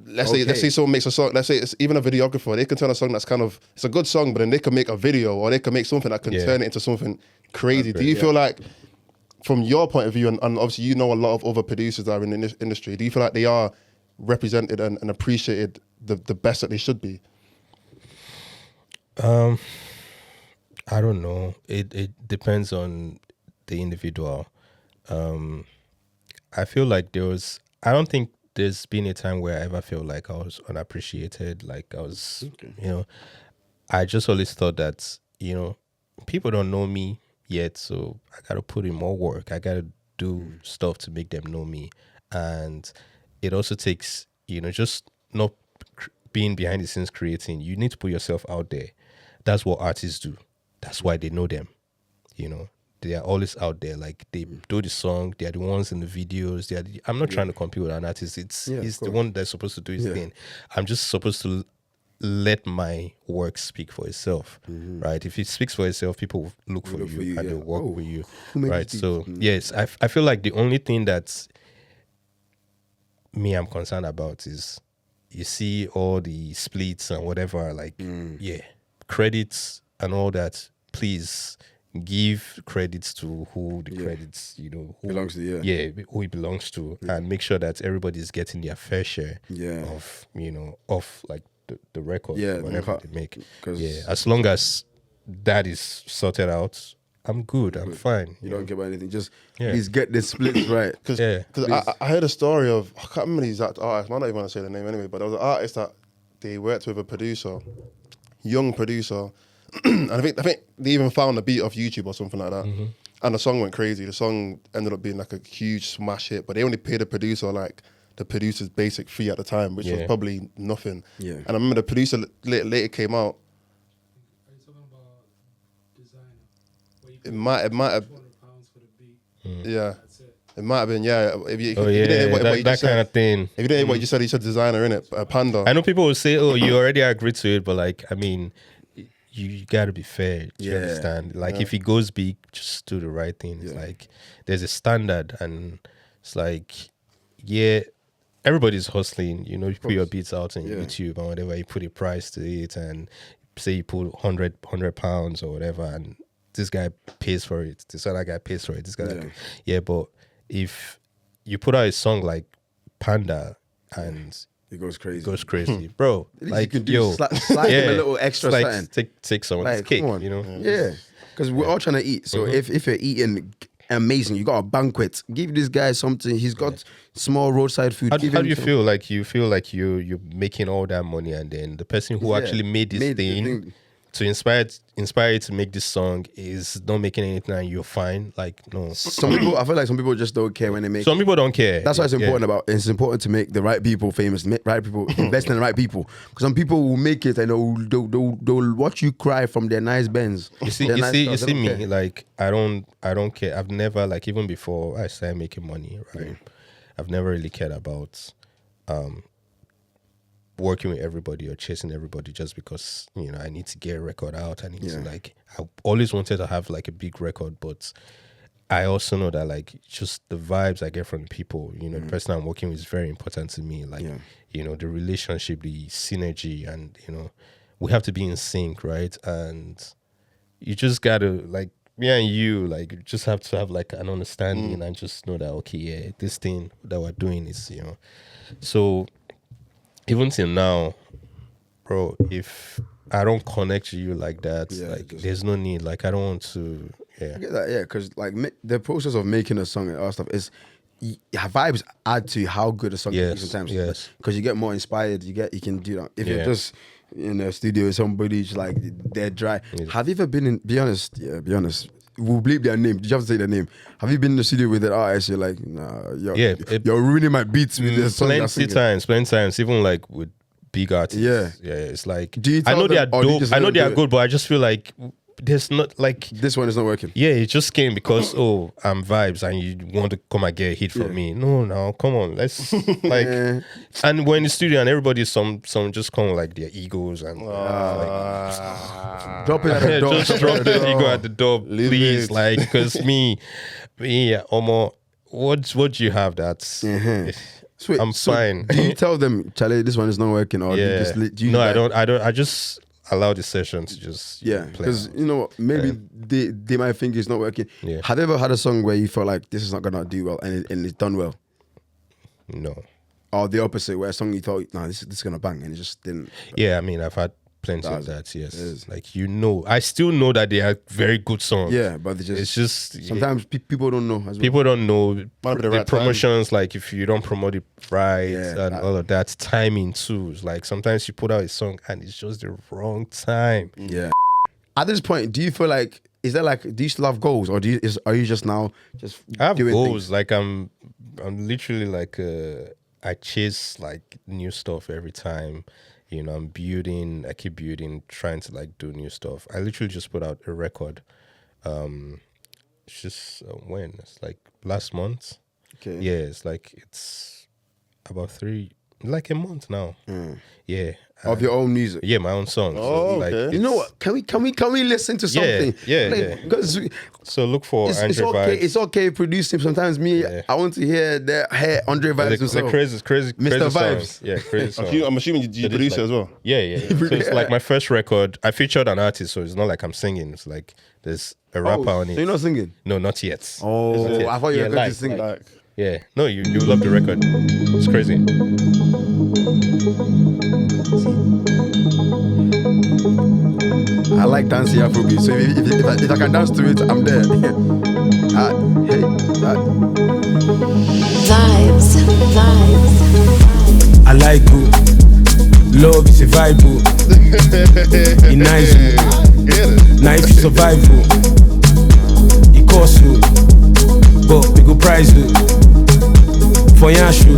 let's say someone makes a song, let's say it's even a videographer, they can turn a song that's kind of, it's a good song, but then they can make a video or they can make something that can turn it into something crazy. Do you feel like, from your point of view, and obviously you know a lot of other producers that are in the industry, do you feel like they are represented and appreciated the best that they should be? I don't know. It depends on the individual. I feel like I don't think there's been a time where I ever feel like I was unappreciated, like I was, I just always thought that, people don't know me yet, so I got to put in more work. I got to do stuff to make them know me. And it also takes, just not being behind the scenes creating. You need to put yourself out there. That's what artists do. That's why they know them, They are always out there. Like, they do the song. They are the ones in the videos. I'm not trying to compete with an artist. He's the one that's supposed to do his thing. I'm just supposed to let my work speak for itself, right? If it speaks for itself, people will look for you and they'll work with you, right? So, yes, I feel like the only thing that I'm concerned about is, you see all the splits and whatever, like, credits and all that, please give credits to who the credits, who belongs to, who it belongs to, and make sure that everybody's getting their fair share of, of like the record, whatever they make. As long as that is sorted out, I'm good. I'm fine. You don't care about anything. Just please get the splits right. Because I heard a story of, I can't remember the exact artist. I don't even want to say the name anyway. But there was an artist that they worked with, a producer, young producer, and I think they even found a beat off YouTube or something like that. And the song went crazy. The song ended up being like a huge smash hit. But they only paid the producer like the producer's basic fee at the time, which was probably nothing. And I remember the producer later came out. It might have, it might have been, If you that kind of thing. If you didn't hear what you just said designer, innit? Panda. I know people will say, "Oh, you already agreed to it," but like, I mean, you got to be fair. Do you understand? Like, if it goes big, just do the right thing. It's like there's a standard, and it's like, everybody's hustling. You put your beats out on YouTube and whatever. You put a price to it, and say you put 100 pounds or whatever, and this guy pays for it. This other guy pays for it. This guy, but if you put out a song like Panda and it goes crazy, bro. Like, you can do slide him a little extra like something. Take someone's cake, because we're all trying to eat. So if you're eating amazing, you got a banquet, give this guy something. He's got small roadside food. How do you feel? Like, you feel like you're making all that money, and then the person who actually made this thing to inspire you to make this song is not making anything, and you're fine. Like, no. Some people, I feel like some people just don't care when they make. Some people don't care. That's why it's important it's important to make the right people famous, make right people, invest in the right people. Because some people will make it and they'll watch you cry from their nice Benz. You see me, care. Like, I don't care. I've never, like, even before I started making money, right? I've never really cared about working with everybody or chasing everybody just because, I need to get a record out. I need to, like, I always wanted to have like a big record, but I also know that, like, just the vibes I get from the people, the person I'm working with is very important to me. Like, the relationship, the synergy, and, we have to be in sync, right? And you just gotta, like, me and you, like, just have to have like an understanding and just know that, okay, this thing that we're doing is, so even till now, bro, if I don't connect to you like that, like, there's no need. Like, I don't want to. I get that, because like the process of making a song and all stuff is vibes add to how good a song is sometimes. Because you get more inspired. You can do that. If you're just in a studio with somebody, just like they're dry. Have you ever been in? Be honest. We'll bleep their name. Did you have to say their name? Have you been in the studio with an artist? You're like, nah, you're ruining my beats with this song. Plenty times, even like with big artists. It's like, I know they are dope. I know they are good, but I just feel like there's not, like, this one is not working. It just came because I'm Vibes and you want to come and get a hit from me. No, come on, let's like. And we're in the studio and everybody's some just come with like their egos and drop it at the door. Just drop the ego at the door, please. Like, because me, what do you have that's Sweet. I'm fine. Do you tell them, Charlie, this one is not working, or Yeah. do you No, like, I don't. I just allow the session to just Yeah, play because out. you know what, maybe they might think it's not working. Yeah. Have you ever had a song where you felt like this is not gonna do well and it's done well, No. or the opposite, where a song you thought, nah, this is gonna bang, and it just didn't? Yeah, I mean, I've had plenty of That's- that. Yes, it is. like I still know that they are very good songs. Yeah, but It's just sometimes people don't know as well. people don't know Might be the the right time. promotions. Like if you don't promote it right Yeah, and all of that, timing too. It's like sometimes you put out a song and it's just the wrong time. Yeah. At this point, do you feel like, is there like, do you still have goals, or are you just now just I have doing goals. things? Like I'm literally like I chase like new stuff every time. You know, I keep building, trying to like do new stuff. I literally just put out a record. It's just when? It's like last month. Okay. Yeah, it's about like a month now. Yeah. Of your own music. Yeah, my own songs. Oh, like, okay. You know what? Can we listen to something? yeah. Because So look for it's Andre okay. Vibez. It's okay producing. Sometimes I want to hear Andre Vibes It's a himself. crazy Mr. song. Vibes. Yeah, crazy song. I'm assuming you So this produce it like- as well. Yeah. So it's like my first record. I featured an artist, so it's not like I'm singing. It's like there's a rapper on So it. you're not singing? No, not yet. Oh, Not yet. I thought you were Yeah, going to like- sing. Like, Yeah. No, you love the record. It's crazy. I like dancing Afrobeat, so if I can dance to it, I'm there. I like you. Love is a vibe. It nice. Knife is survival. It costs you, but we go price you. For Yanshu.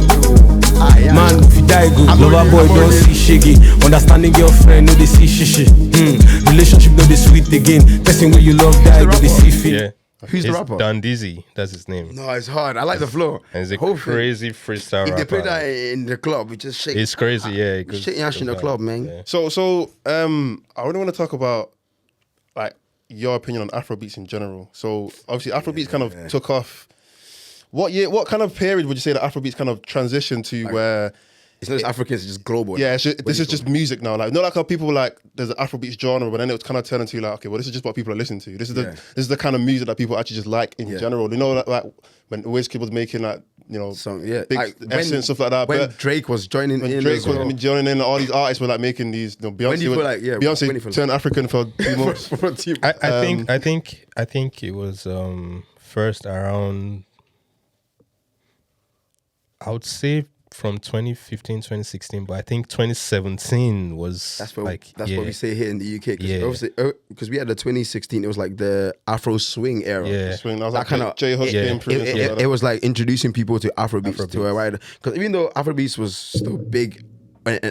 Man, if you die good, lover boy don't see shaggy. Understanding girlfriend, no they see shishi. Relationship no they sweet again. Person where you love die, no they see fit. Yeah. Who's the It's rapper? Dan Dizzy. That's his name. No, it's hard. I like the flow. And he's a Hopefully, crazy freestyle if they rapper. play that in the club, we just shake. It's crazy, yeah. it goes- Shake your ass in the goes club, hard. man. Yeah. So I really want to talk about like your opinion on Afrobeats in general. So obviously Afrobeats kind of took off. What kind of period would you say that Afrobeats kind of transitioned to where? It's not just Africans, it's just global. Yeah, this is just music now. Like not like how people were like there's an Afrobeats genre, but then it was kind of turned into like, okay, well this is just what people are listening to. This is the kind of music that people actually just like in general. You know, like when Wizkid was making like big Like, Essence stuff like that. When but Drake was joining when in, Drake as was well. joining in, all these artists were like making these. When do you Beyonce, feel like, when do you Beyonce feel turned African for 2 months. I think it was first around, I would say from 2015, 2016, but I think 2017 was That's what like what we say here in the UK. Yeah. Because we had the 2016, it was like the Afro swing era. Yeah. Swing. That was That like kinda- J Hus yeah. came through. and stuff like It that. was like introducing people to Afrobeats, to a Afrobeats. wider. Because even though Afrobeats was still big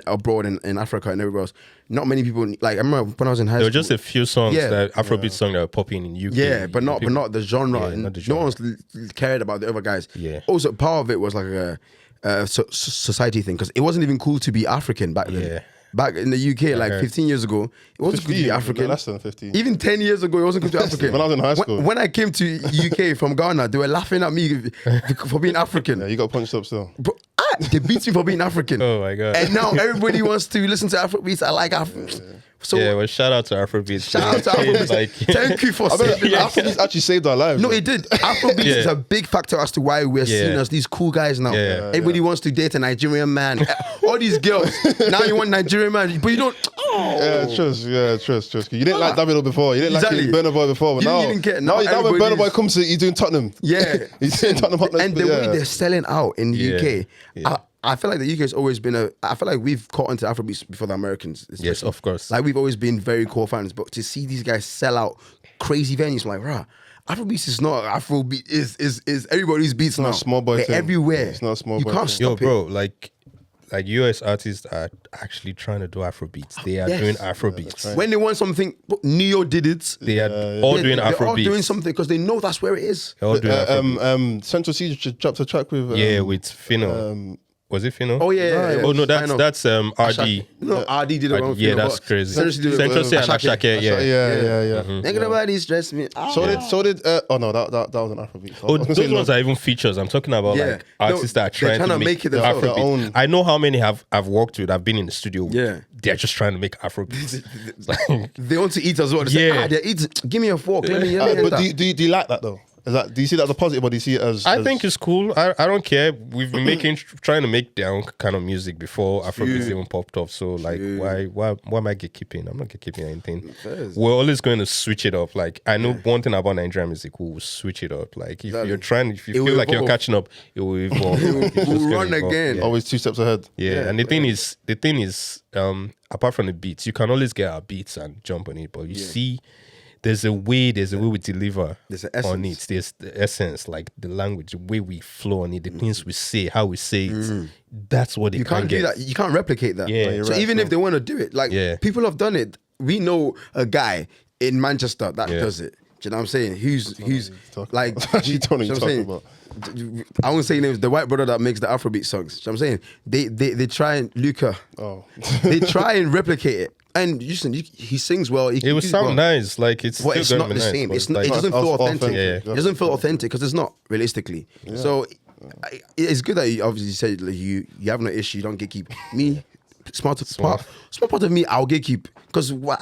abroad in Africa and everywhere else, not many people like. I remember when I was in high There school. were just a few songs Yeah. that Afrobeat songs that were popping in UK. Yeah, but not the genre. Yeah, and not the no genre. one's cared about the other guys. Yeah. Also, part of it was like a society thing because it wasn't even cool to be African back then. Yeah. Back in the UK, like heard. 15 years ago, it wasn't cool to be African. Less than 15. Even 10 years ago, it wasn't cool to be African. When I was in high school. When I came to UK from Ghana, they were laughing at me for being African. Yeah, you got punched up still. Bro, they beat me for being African. Oh my god. And now everybody wants to listen to Afrobeats. I like Afro. So yeah, well, shout out to Afrobeats. shout out to Afrobeats. Like, Thank you for I bet saving us. Afrobeats actually saved our lives. No, bro. it did. Afrobeats Yeah. is a big factor as to why we're seen Yeah. as these cool guys now. Yeah. Everybody wants to date a Nigerian man. All these girls. Now you want Nigerian man, but you don't. Yeah, trust. You didn't like Davido before. You didn't Exactly. like Burna Boy before. But You now, didn't even care. now when Burna Boy everybody's- comes to, he's doing Tottenham. Yeah. He's doing Tottenham Hotspur. And the way yeah. they're selling out in the Yeah. UK, Yeah. I feel like the UK has always been I feel like we've caught onto Afrobeats before the Americans. especially. Yes, of course. Like we've always been very core fans, but to see these guys sell out crazy venues, I'm like, rah, Afrobeats is not Afrobeat is everybody's beats now. not a small boy They're thing. everywhere. It's not a small You boy can't thing. yo, stop bro, like US artists are actually trying to do Afrobeats. They are Yes. doing Afrobeats. it. When they want something, Neo did it. They are all doing They're all Afrobeats. doing something because they know that's where it is. They're all doing Afrobeats. Central C just dropped a track with Yeah, with Fino. Was it Fino? Oh yeah. Oh no, I know. that's RD. No, RD did it wrong. Yeah, Fino, that's but crazy. Central did it Central with C and Ashake. Ashake, yeah. Yeah. Nigga, nobody stress me. So did oh no, that was an Afrobeat. Oh, those ones are even features. I'm talking about like artists that are they're trying to make it themselves. their Afrobeat. own. I know how many I've worked with. I've been in the studio with. Yeah. They're just trying to make Afrobeats. They want to eat as well. They say, they eat. Give me a fork. Let me But enter. do you like that though? Do you see that as a positive, or do you see it as? I think it's cool. I don't care. We've been trying to make their own kind of music before Afrobeats even popped off. So like, why am I gatekeeping? I'm not gatekeeping anything. We're always going to switch it up. Like I know one thing about Nigerian music, we'll switch it up. Like if you feel like you're catching up, it will evolve. We'll run again. Yeah. always 2 steps ahead. Yeah, and the thing is, apart from the beats, you can always get our beats and jump on it. But you see, there's a way we deliver on it. There's the essence, like the language, the way we flow on it, the things we say, how we say it. That's what You can't do that. You can't replicate that. Yeah, so even if they want to do it, like people have done it. We know a guy in Manchester that does it. Do you know what I'm saying? Who's like You don't know what you're talking about. I won't say names. The white brother that makes the Afrobeat songs. Do you know what I'm saying? They try and Luca. Oh, They try and replicate it. And listen, he sings well. It would sound nice, like it's But still it's gonna not the be nice, same. but It's like, it doesn't feel authentic. Yeah. It doesn't feel authentic because it's not realistically. So it's good that you obviously said like, you have no issue. You don't gatekeep me. Small part of me, I'll gatekeep because why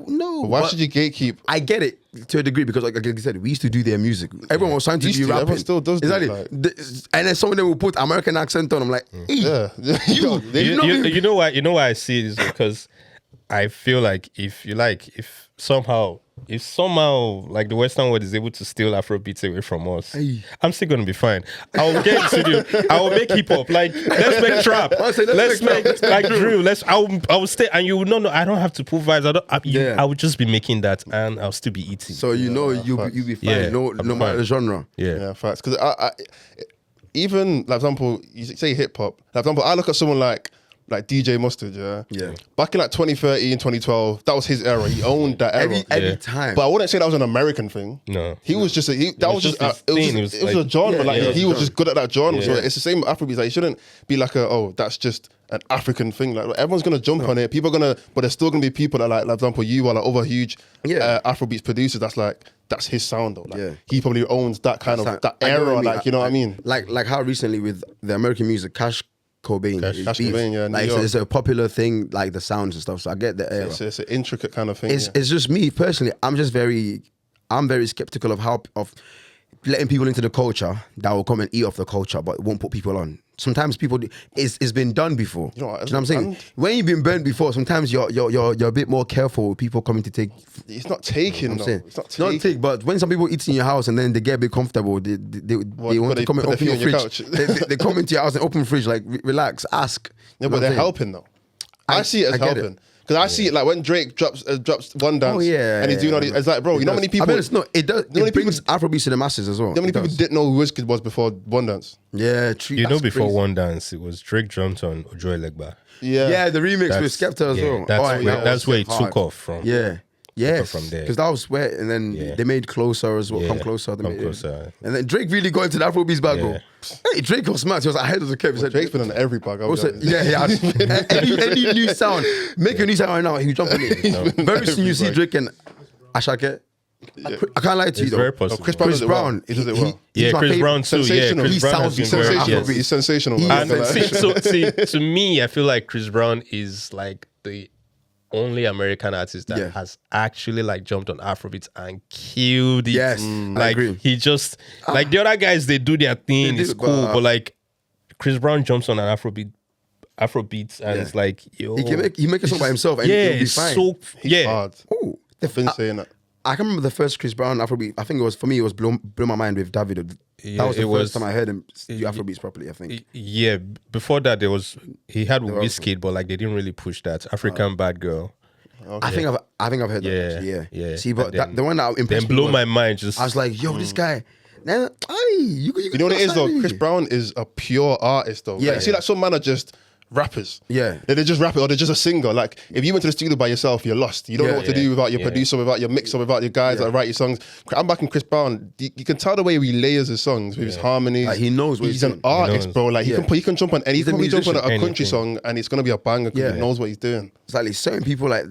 no? why But should you gatekeep? I get it to a degree because, like I said, we used to do their music. Everyone was trying to Used do to, rapping. everyone still does do it, exactly. like- And then some of them will put American accent on. I'm like, hey, you know why I see it is because I feel like if somehow like the Western world is able to steal Afrobeats away from us, I'm still gonna be fine. I'll get studio. I will make hip hop. Like let's make trap. Let's make like drill. I will stay, and you will not know. I don't have to put vibes. I would just be making that, and I'll still be eating. so you'll be fine. Yeah, no I'm matter fine. the genre. Yeah, facts. Because I even like example, you say hip hop. Like example, I look at someone like DJ Mustard. Yeah. Back in like 2013, 2012, that was his era. He owned that era. Every time. But I wouldn't say that was an American thing. No. He was just it was his just thing. it was a genre. He was just good at that genre. Yeah. So it's the same with Afrobeats. Like, it shouldn't be like that's just an African thing. Like everyone's gonna jump on it. People are gonna, but there's still gonna be people that like example, you are like other huge Afrobeats producers. That's his sound though. Like he probably owns that kind of that I know era. what you mean. Like you know what I mean? Like how recently with the American music, Cash Cobain, Cash Cobain, yeah, New like York. it's a popular thing, like the sounds and stuff. So I get the era. It's an intricate kind of thing. It's just me personally. I'm very skeptical of letting people into the culture that will come and eat off the culture, but it won't put people on. Sometimes people, it's been done before. You know what Do you know what I'm saying? When you've been burnt before, sometimes you're a bit more careful with people coming to take. It's not taking. I'm saying. It's not It's not taking. take, but when some people eat in your house and then they get a bit comfortable, they want to come and put open their your feet fridge. on your they come into your house and open fridge, like relax, ask. Yeah, You know but what they're I'm saying? helping though. I see it as I get it. helping. Because I see it like when Drake drops One Dance. Oh yeah, And he's doing all these. It's like, bro, you know how many people. I mean, it's not. It does. many It brings Afrobeats to the masses as well. how many It people does. didn't know who Wizkid was before One Dance? Yeah, true. You know, That's before crazy. One Dance, it was Drake jumped on Ojo Elegba. Yeah, the remix with Skepta as well. That's where it hard. took off from. Yeah. Yes, from there. because that was where, and then they made Closer as well. Yeah, Come Closer, they Come made- Closer. and then Drake really got into the Afrobeats bag. Yeah. Hey, Drake was smart. He was ahead of the curve. He said, Drake's been on every bag. Also, yeah. Any new sound, make a new sound right now. He jump on it. Very soon you see Drake and Ashake. I can't lie to you It's though. very possible. Chris Brown Chris does it well. Brown, He does it well. he's Yeah, my Chris favorite. Brown too. Yeah, Sensational. Chris He Brown sounds has been very sensational. yes. He's sensational. He man. And I feel like- to me, I feel like Chris Brown is like the only American artist that has actually like jumped on Afrobeats and killed it. Yes, I like agree. he just like the other guys, they do their thing, They it's do, cool, but- but like Chris Brown jumps on an Afrobeats and it's like, yo, He make a song by himself and yeah, it'll be it's fine. so He's hard. Ooh, I've been saying that. I can remember the first Chris Brown Afrobeat. I think it was for me. It was blew my mind with Davido. That Yeah, was the it first was- time I heard him do Afrobeats properly. I think. yeah. Before that, he had Wizkid, but like they didn't really push that African Bad Girl. I think I've heard that. Actually, yeah. See, but And then- the one that impressed Then me blow was, my mind. Just I was like, yo, this guy. Now, you You know what it is though? Chris Brown is a pure artist though. Yeah. Like, you see, like some man are just rappers. Yeah. They're just rappers, or they're just a singer. Like, if you went to the studio by yourself, you're lost. You don't know what to do without your producer, without your mixer, without your guys that write your songs. I'm back in Chris Brown. You can tell the way he layers his songs with his harmonies. Like, he knows what he's he's an doing. artist, bro. Like, he can jump on any. He can probably jump on a country Anything. song, and it's gonna be a banger because he knows what he's doing. Exactly. Certain people like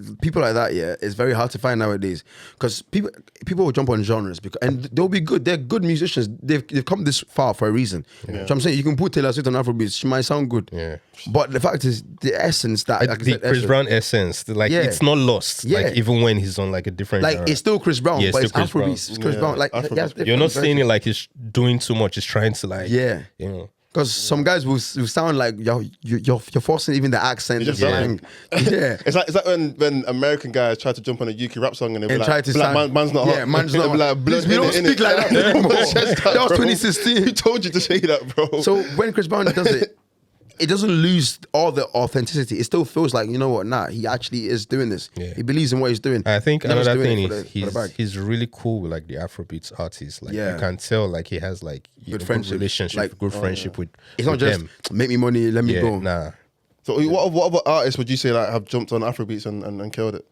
that, yeah, it's very hard to find nowadays because people will jump on genres and they'll be good. They're good musicians. They've come this far for a reason. So I'm saying you can put Taylor Swift on Afrobeats. She might sound good. Yeah. But the fact is, the essence that like I The said, Chris Brown essence, like it's not lost. Yeah. Like even when he's on like a different like genre. it's still Chris Brown, Yeah, but it's it's still Chris Afrobeats. It's Chris Yeah, Brown. Like Afrobeats. he has You're not different saying it like he's doing too much. He's trying to like, Yeah. you know. Because some guys will sound like you're forcing even the accent, the just slang. Yeah. It's like when American guys try to jump on a UK rap song and they be And like, try to "Black sound- man's not hot." Yeah, man's not They be hot. like, Please, we don't speak like that no more. That was 2016. Who told you to say that, bro? So when Chris Brown does it, it doesn't lose all the authenticity. It still feels like, you know what, he actually is doing this. Yeah. He believes in what he's doing. I think He's not just another doing thing it is for the bag. he's really cool with like the Afrobeats artists. Like Yeah. you can tell like he has like Good good friendship. relationship, Like, good friendship with. It's not with just them. make me money, let me Yeah, go. nah. So what other artists would you say like have jumped on Afrobeats and killed it?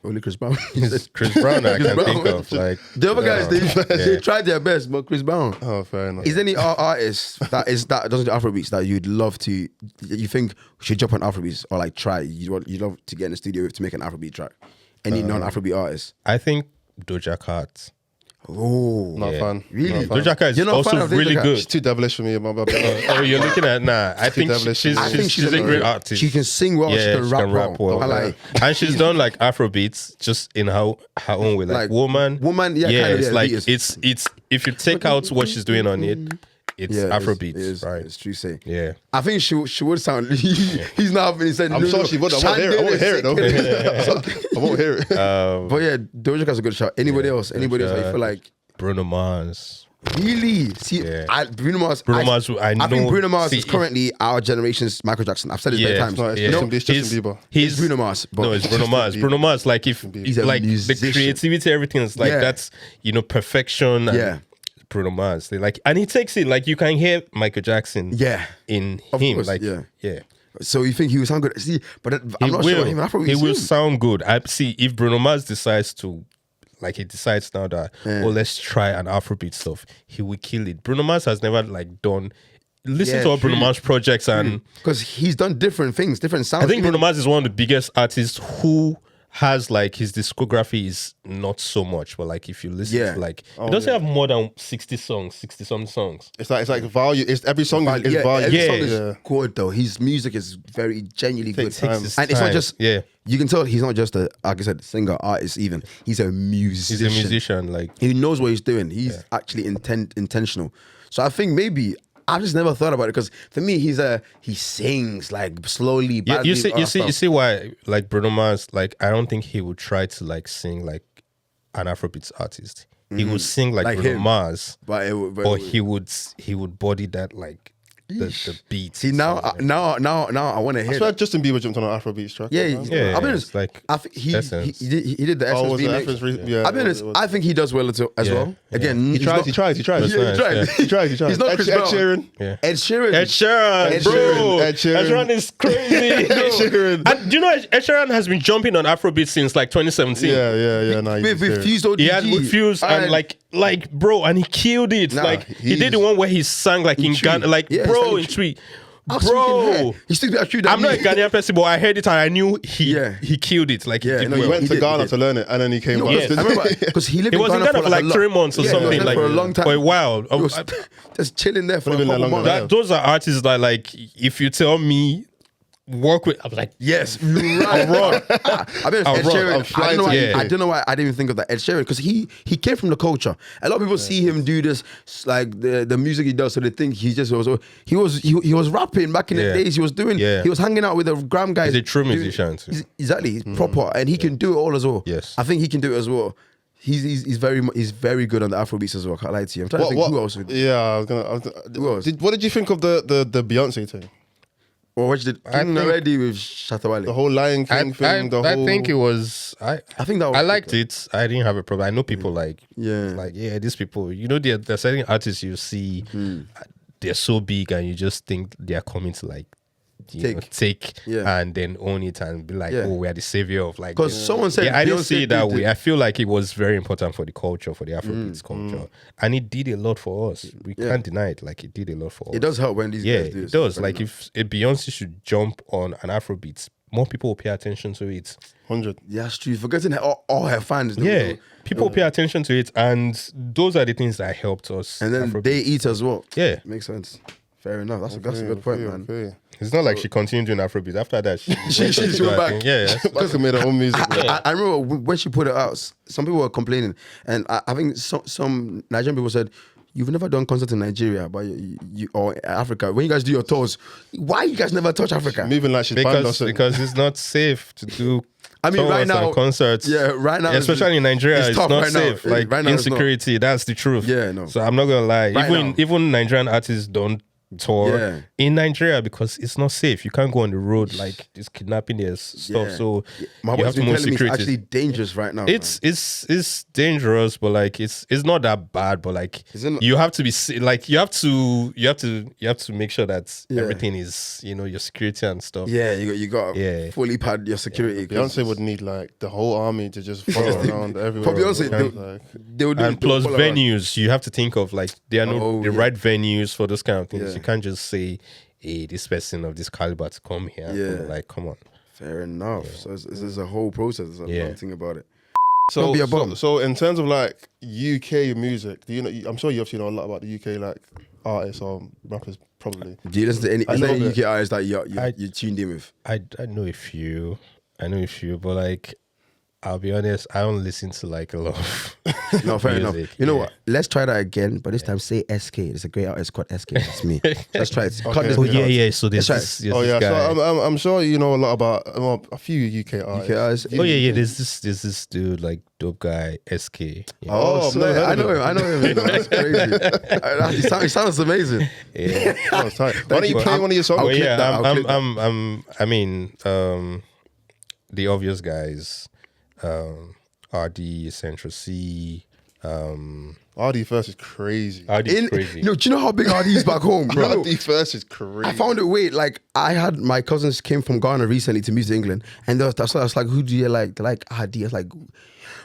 Only Chris Brown. It's Chris Brown I Chris can Brown. think of. Like The other guys, yeah. they tried their best, but Chris Brown. Oh, fair enough. Is there any artist that doesn't do Afrobeats that you'd love to, you think should jump on Afrobeats or like try? You'd love to get in the studio to make an Afrobeat track. Any non-Afrobeat artist? I think Doja Cat. Oh, Not a Yeah. fan. Really? Not a fan. Doja Cat is You're not a fan also of Doja really Cat? good. She's too devilish for me. Oh, you're looking at I think devilish. she's I think she's a great artist. She can sing well. Yeah, she can rap well. I like. and she's done like Afrobeats just in her own way, like woman, yeah, kind of, it's yeah, like beat is- it's if you take out what she's doing on it, it's Afrobeats, right? It's true say. Yeah, I think she would sound. He's not having. He said, I'm sure she would. I won't hear it. I won't hear it though. I won't hear it. But yeah, Doja Cat's a good shot. Anybody else? Anybody else? I feel like Bruno Mars. really. See, Yeah. Bruno Mars. Bruno Mars, I think know- Bruno Mars see, is currently our generation's Michael Jackson. I've said it many Yeah, times. No, it's yeah. Justin Bieber. It's Bruno Mars. But No, it's Bruno Mars. Bieber. Bruno Mars, like if He's a like musician. the creativity, everything is like Yeah. that's perfection. And Yeah. Bruno Mars, they like, and he takes it like you can hear Michael Jackson. Yeah. in Of him, course, like yeah. So you think he will sound good? See, but I'm He not will. sure even Afrobeats. He will him. sound good. I see if Bruno Mars decides to, like he decides now that let's try an Afrobeat stuff, he will kill it. Bruno Mars has never like done. Listen Yeah, to all Bruno true. Mars projects, and Because he's done different things, different sounds. I think even- Bruno Mars is one of the biggest artists who has like his discography is not so much, but like if you listen Yeah. to like he doesn't have more than 60 some songs. It's like value. It's every song is yeah, value. every Yeah. song is good though. His music is very genuinely good. Takes time. His And it's not time. just Yeah. You can tell he's not just a, like I said, singer, artist. Even he's a musician. He's a musician, like He knows what he's doing. He's actually intentional. So I think maybe I've just never thought about it because for me he sings like slowly. yeah, badly, you see, all you that see, you stuff. see why like Bruno Mars, like I don't think he would try to like sing like an Afrobeats artist. He would sing like Like Bruno him. Mars, But but he would body that like the beat. see now I want to I hear. swear That. Justin Bieber jumped on an Afrobeats track. Yeah, Yeah, I'll be it's honest. like I think he Essence. did the Oh, Essence was it remix. Essence yeah, I'll be honest. it was. I think he does well as well. Yeah, Again, He tries. That's Yeah, nice, he tried. yeah. He tries. He's not Chris Ed Brown. Sheeran. Yeah. Ed Sheeran. Ed Sheeran, Ed bro. Sheeran, Ed Sheeran. Ed Sheeran is crazy. Ed Sheeran. And do you know Ed Sheeran has been jumping on Afrobeat since like 2017. Yeah. Nah, with Fused ODG. He had with Fuse and like bro, and he killed it. Nah, like he did the one where he sang like in Tree. Ghana, like Yeah, he bro sang in in Tree. Bro, Bro, he still be true. I'm not a Ghanaian person, but I heard it and I knew Yeah. he killed it. Like Yeah, he did no, He well. went He to did, Ghana he to learn it, and then he came No, back. Yeah. I remember because he lived He was in Ghana for like 3 months or Yeah, something, he was there like for a long time. for a while. He was just chilling there for a Living there couple longer months. than Those are artists that like if you tell me work with, I was like, Yes, right. run. I mean, I'll Ed run. Sheeran. I'm I flying don't know. to Why, you. I don't know why I didn't even think of that. Ed Sheeran because he came from the culture. A lot of people see him do this like the music he does, so they think he just was. He was rapping back in the Yeah. days. He was doing. Yeah. He was hanging out with the Gram guys. He's a true doing- musician too. Exactly, he's proper, and he can do it all as well. Yes. I think he can do it as well. He's very good on the Afrobeats as well. Can't lie to you. I'm trying to think who else. Yeah, I was gonna. Who else? What did you think of the Beyonce thing? Or what did I King think- already with Shatta Wale? The whole Lion King thing. The whole. think it was. I think that was I liked it. I didn't have a problem. I know people like, Yeah. these people. You know, there's certain artists you see, they're so big, and you just think they are coming to like take Yeah. and then own it and be like, Yeah. oh, we are the savior of like. Because someone said, Yeah, I didn't Beyonce see it that did way. I feel like it was very important for the culture, for the Afrobeats culture, and it did a lot for us. We can't deny it. Like it did a lot for us. It does help when these Yeah, guys do it does. Like if Beyonce should jump on an Afrobeats, more people will pay attention to it. 100. Yeah, that's true. Forgetting all her fans. Yeah, people pay attention to it, and those are the things that helped us. And then Afrobeats. they eat as well. Yeah. Makes sense. Fair enough. That's a good point, man. Okay. It's not like she continued doing Afrobeat. After that, she went back. Yeah, Back to made her own music. I remember when she put it out, some people were complaining, and I think some Nigerian people said, "You've never done concerts in Nigeria, but you or Africa. When you guys do your tours, why you guys never touch Africa?" Moving like she's banned us. because it's not safe to do. I mean, right tours and now, concerts. Yeah, right now, especially in Nigeria, it's tough not right now. safe. Like Right now it's not. insecurity, that's the truth. Yeah, no. So I'm not gonna lie. Right now. Even Nigerian artists don't tour Yeah. in Nigeria because it's not safe. You can't go on the road like there's kidnapping, there's stuff. Yeah. So My you boy's have to been move telling me it's security. actually dangerous right now. It's dangerous, but like it's not that bad. But like Isn't- you have to be like you have to make sure that Yeah. everything is your security and stuff. yeah, you got Yeah. fully pad your security. 'cause Beyonce would need like the whole army to just follow around everywhere. For Beyonce, Like, they would do And plus all around. venues, you have to think of like there are Oh, the yeah. right venues for those kind of things. Yeah. You can't just say, "Hey, this person of this caliber to come here." Yeah. Like, come on. Fair enough. So it's a whole process. There's a Yeah. long thing about it. so, Don't be a bum. so in terms of like UK music, do you know? I'm sure you obviously know a lot about the UK like artists or rappers, probably. Do you listen to any? I Is there know any that- UK artists that I- you tuned in with? I know a few. But like I'll be honest, I don't listen to like a lot of No, fair enough. music, You know yeah. what? Let's try that again, but this time say SK. There's a great artist called SK. That's me. Let's try it. Cut this Oh bit yeah, out. yeah. So there's Let's this, try there's Oh this yeah, guy. so I'm sure you know a lot about a few UK artists. UK artists. Oh yeah. There's this dude like dope guy SK. Yeah. Oh, I've never heard I of know him. him. I know him. You know, that's crazy. It sounds amazing. Yeah. Oh, it's tight. Why don't you play one of your songs? I'll Oh clip yeah, that, I'll clip that. I mean, the obvious guys, RD, Central C, RD First is crazy. RD is crazy. No, do you know how big RD is back home? Bro, RD First is crazy. I found it weird. Like, I had my cousins came from Ghana recently to Music England, and I was like, who do you like? They're like, RD. I was like,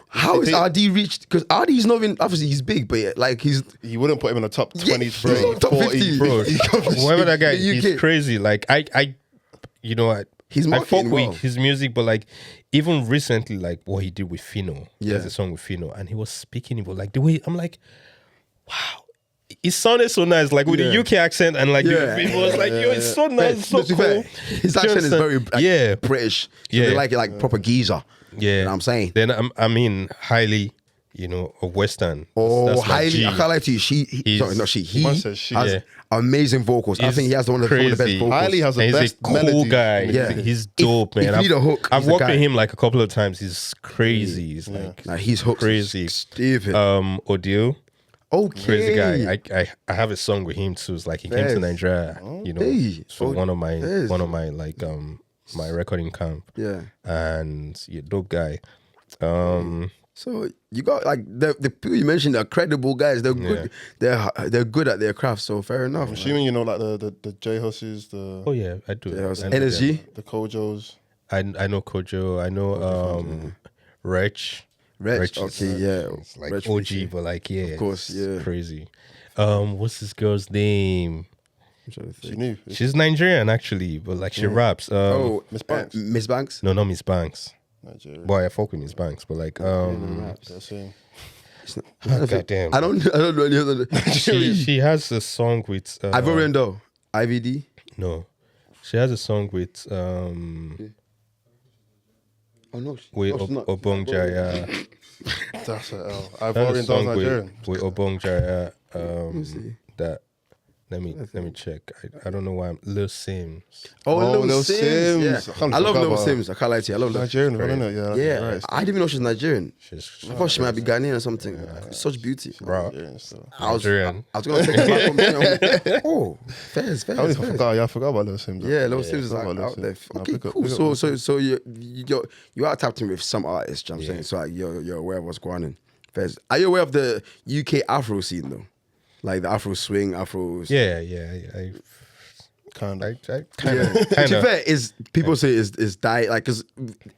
how is RD reached? Because RD is not even, obviously, he's big, but yeah, like, he's. You wouldn't put him in the top Yeah, 23, he's not top 40, 50. Bro, whoever that guy, The UK. he's crazy. Like I you know what? He's I fuck marketing well. with his music, but like even recently, like what he did with Fino, Yeah. there's a song with Fino, and he was speaking about like the way I'm like, wow, it sounded so nice, like with Yeah. the UK accent, and like Yeah. it was like, yo, it's so nice, so To be cool. fair, his accent is very like, yeah, British. So Yeah. they like it like proper geezer. yeah. You know what I'm saying? Then I mean, highly, of Western. Oh, That's like highly! G. I can't lie to you. He's- Sorry, not she. He Mine says she. has Yeah. amazing vocals. I He's think he has one of the best crazy. vocals. Highly has the And best he's a cool melody. guy. Yeah. He's dope, if man. you need a hook, I've he's the worked guy. with him like a couple of times. He's crazy. He's like Nah, his hooks crazy. is stupid. Odile, Okay, crazy guy. I have a song with him too. It's like he came to Fez. Nigeria, Hey. for Oh, one of Fez. my like my recording camp, Yeah. and yeah, dope guy. So you got like the people you mentioned are credible guys. They're good. They're good at their craft. So fair enough. I'm man. assuming you know like the J Husses, Oh yeah, I do. Yeah, I know Energy. the Kojos. them. I know Kojo. I know Wretch. Wretch, is, okay, yeah. it's like Wretch OG, PC. but like yeah, Of course, it's yeah. crazy. What's this girl's name? I'm trying to think. She knew. She's Nigerian actually, but like she raps. Oh, Miss Banks. Miss Banks. No, not Miss Banks. Nigeria. Boy, I fuck with Miss Banks, but like They're saying. goddamn. I don't know any other. she has a song with Ivorian though. IVD. no, she has a song with Oh no. with no, she's not. Obong Jaya. That's a L. She has a Ivorian song does Nigerian. with Obong Jaya. see. That let me check. I don't know why I'm Lil Sims. Oh, Oh, Lil Lil Sims. Sims. Yeah. I can't I love forget Lil about Sims. I can't lie to you. I love Lil Nigerian, isn't it? Yeah. Yeah, Right. I didn't even know she's Nigerian. She's I thought she might be Ghanaian or something. Such beauty. bro. Nigerian, so. I was Nigerian. gonna take it back from Oh, fairs. I even forgot. Yeah, I forgot about Lil Sims. Yeah, Lil Sims is forgot like about Lil out there. Sims. No, Okay, pick up- cool. pick up. So you are tapped in with some artists. You know what I'm saying, so like you're aware of what's going on. Fairs. Are you aware of the UK Afro scene though? Like the Afro swing, Afro. Yeah. Kind of. To be fair, people say is died like because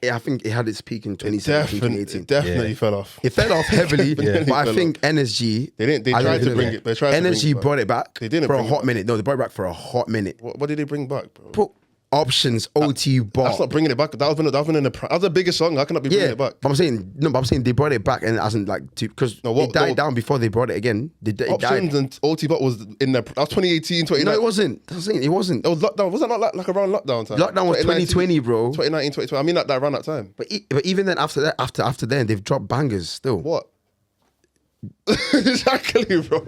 I think it had its peak in 2017, 2018. It definitely fell off. It fell off heavily, but I think NSG. They didn't. They tried to bring it. They tried to bring NSG it back. brought it back. They didn't for a bring it hot back. minute. No, they brought it back for a hot minute. What did they bring back, bro? Put options, OT, bar. That's not bringing it back. That was the biggest song. How can I be bringing it back? But I'm saying they brought it back and it hasn't like because it died down before they brought it again. It died. Options and OT Bot was in there. That was 2018, 2019. No, it wasn't. That's the thing, it wasn't. It was lockdown. Was that not like around lockdown time? Lockdown was 2020, bro. 2019, 2020. I mean, that around that time. But even then, after then, they've dropped bangers still. What? Exactly, bro.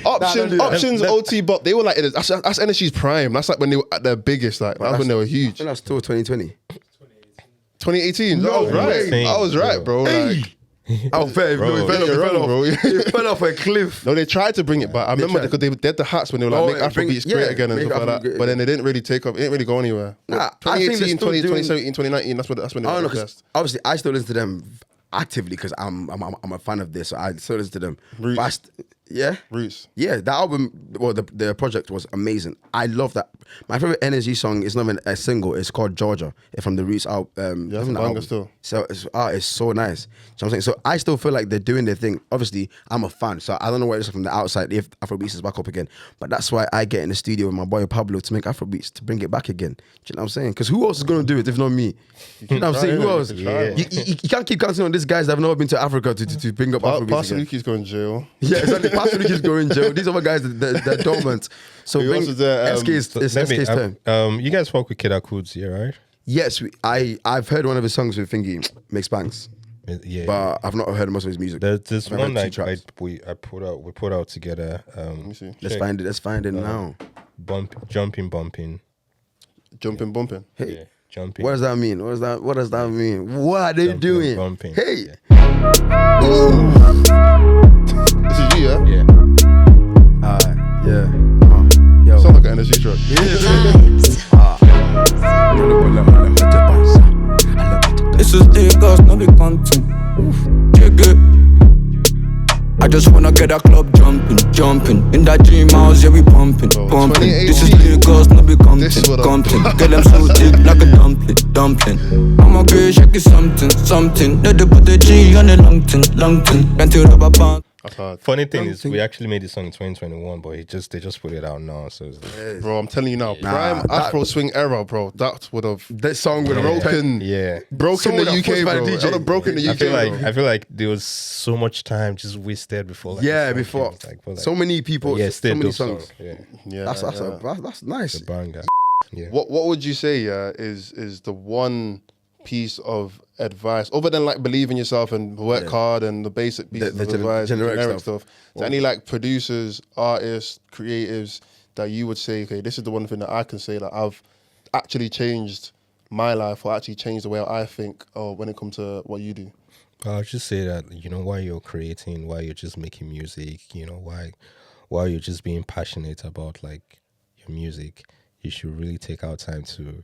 Options, OT Bot. They were like, that's NSG's prime. That's like when they were at their biggest. Like that's when they were huge. And that's still 2020. 2018. No I was right. way. I was right, bro. Like, Oh, fair. Bro, No, it you're wrong, bro. fell off a cliff. no, they tried to bring it back. I remember tried. because they did the hats when they were like, make bring- Afrobeats yeah, great again and make stuff like Afro that. great But then they didn't really take off. It didn't really go anywhere. Nah, I think they're 2018, still doing- 2017, 2019. That's when I they don't know, were the because best. obviously I still listen to them actively because I'm a fan of this. So I still listen to them. Roots. But yeah. Roots. Yeah, that album, well, the project was amazing. I love that. My favorite NSG song is not even a single. It's called Georgia. It's from the Roots album. Yeah, it's a banger still. So it's so nice. So I'm saying, so I still feel like they're doing their thing. Obviously, I'm a fan, so I don't know what it's from the outside if Afrobeats is back up again. But that's why I get in the studio with my boy Pablo to make Afrobeats to bring it back again. Do you know what I'm saying? Because who else is gonna do it if not me? You know what I'm saying? Who try, else? you can try. You can't keep counting on these guys that have never been to Africa to bring up Afrobeats Pastor again. Luki's going to jail. Yeah, exactly. Pastor Luke is going jail. These other guys, they're dormant. So Who bring else is there? SK's time. You guys fuck with Kid Akuds, yeah, right? Yes, I've heard one of his songs with Thingy, Makes Banks, Yeah. but I've not heard most of his music. There's this I've one heard two like tracks. we put out together. Let me see. Let's find it now. Jumping. Jumping, bumping. Hey, Yeah, jumping. what does that mean? What does that mean? What are they Jumping, doing? bumping. Hey, This is you, yeah? Yeah. yeah. Yo. Sound like an energy truck. This is Lagos, no big content. Jigga. I just wanna get a club jumping. In that dream house, yeah, we pumping. This is 2018. Lagos, no big This is what I'm content. Get them so thick like a dumpling. I'm a girl, shake it something. Let them put the G on the long tin. Can't tell rubber band. That's hard. Funny thing is, we actually made this song in 2021, but they just put it out now. So it's like, Bro, I'm telling you now, prime that- Afro swing era, bro. That would have That song would have broken, yeah. broken Someone the that forced UK, by bro. the It DJ. would have broken the UK. I feel like there was so much time just wasted before. Like, Yeah, the song before came. Like, but, like, so many people, yeah, so still many dope song. songs. Yeah, Yeah, That's nice. the banger. Yeah. What would you say? Yeah, is the one piece of advice other than like believe in yourself and work hard and the basic pieces The of advice, generic generic stuff. stuff. Is there any like producers, artists, creatives that you would say, okay, this is the one thing that I can say that I've actually changed my life or actually changed the way I think when it comes to what you do? I'll just say that, while you're creating, while you're just making music, while you're just being passionate about like your music, you should really take out time to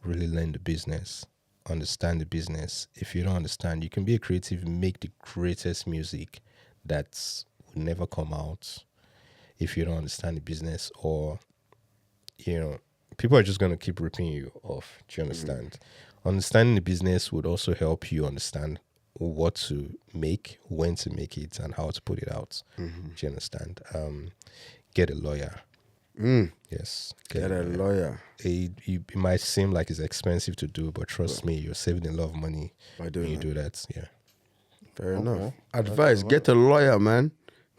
really learn the business, understand the business. If you don't understand, you can be a creative, make the greatest music that will never come out if you don't understand the business, or people are just going to keep ripping you off. Do you understand? Understanding the business would also help you understand what to make, when to make it, and how to put it out. Do you understand? Get a lawyer. Yes. Get a lawyer. It might seem like it's expensive to do, but trust me, you're saving a lot of money By doing when you that. do that. Yeah. Fair enough. Advice: get a lawyer, man.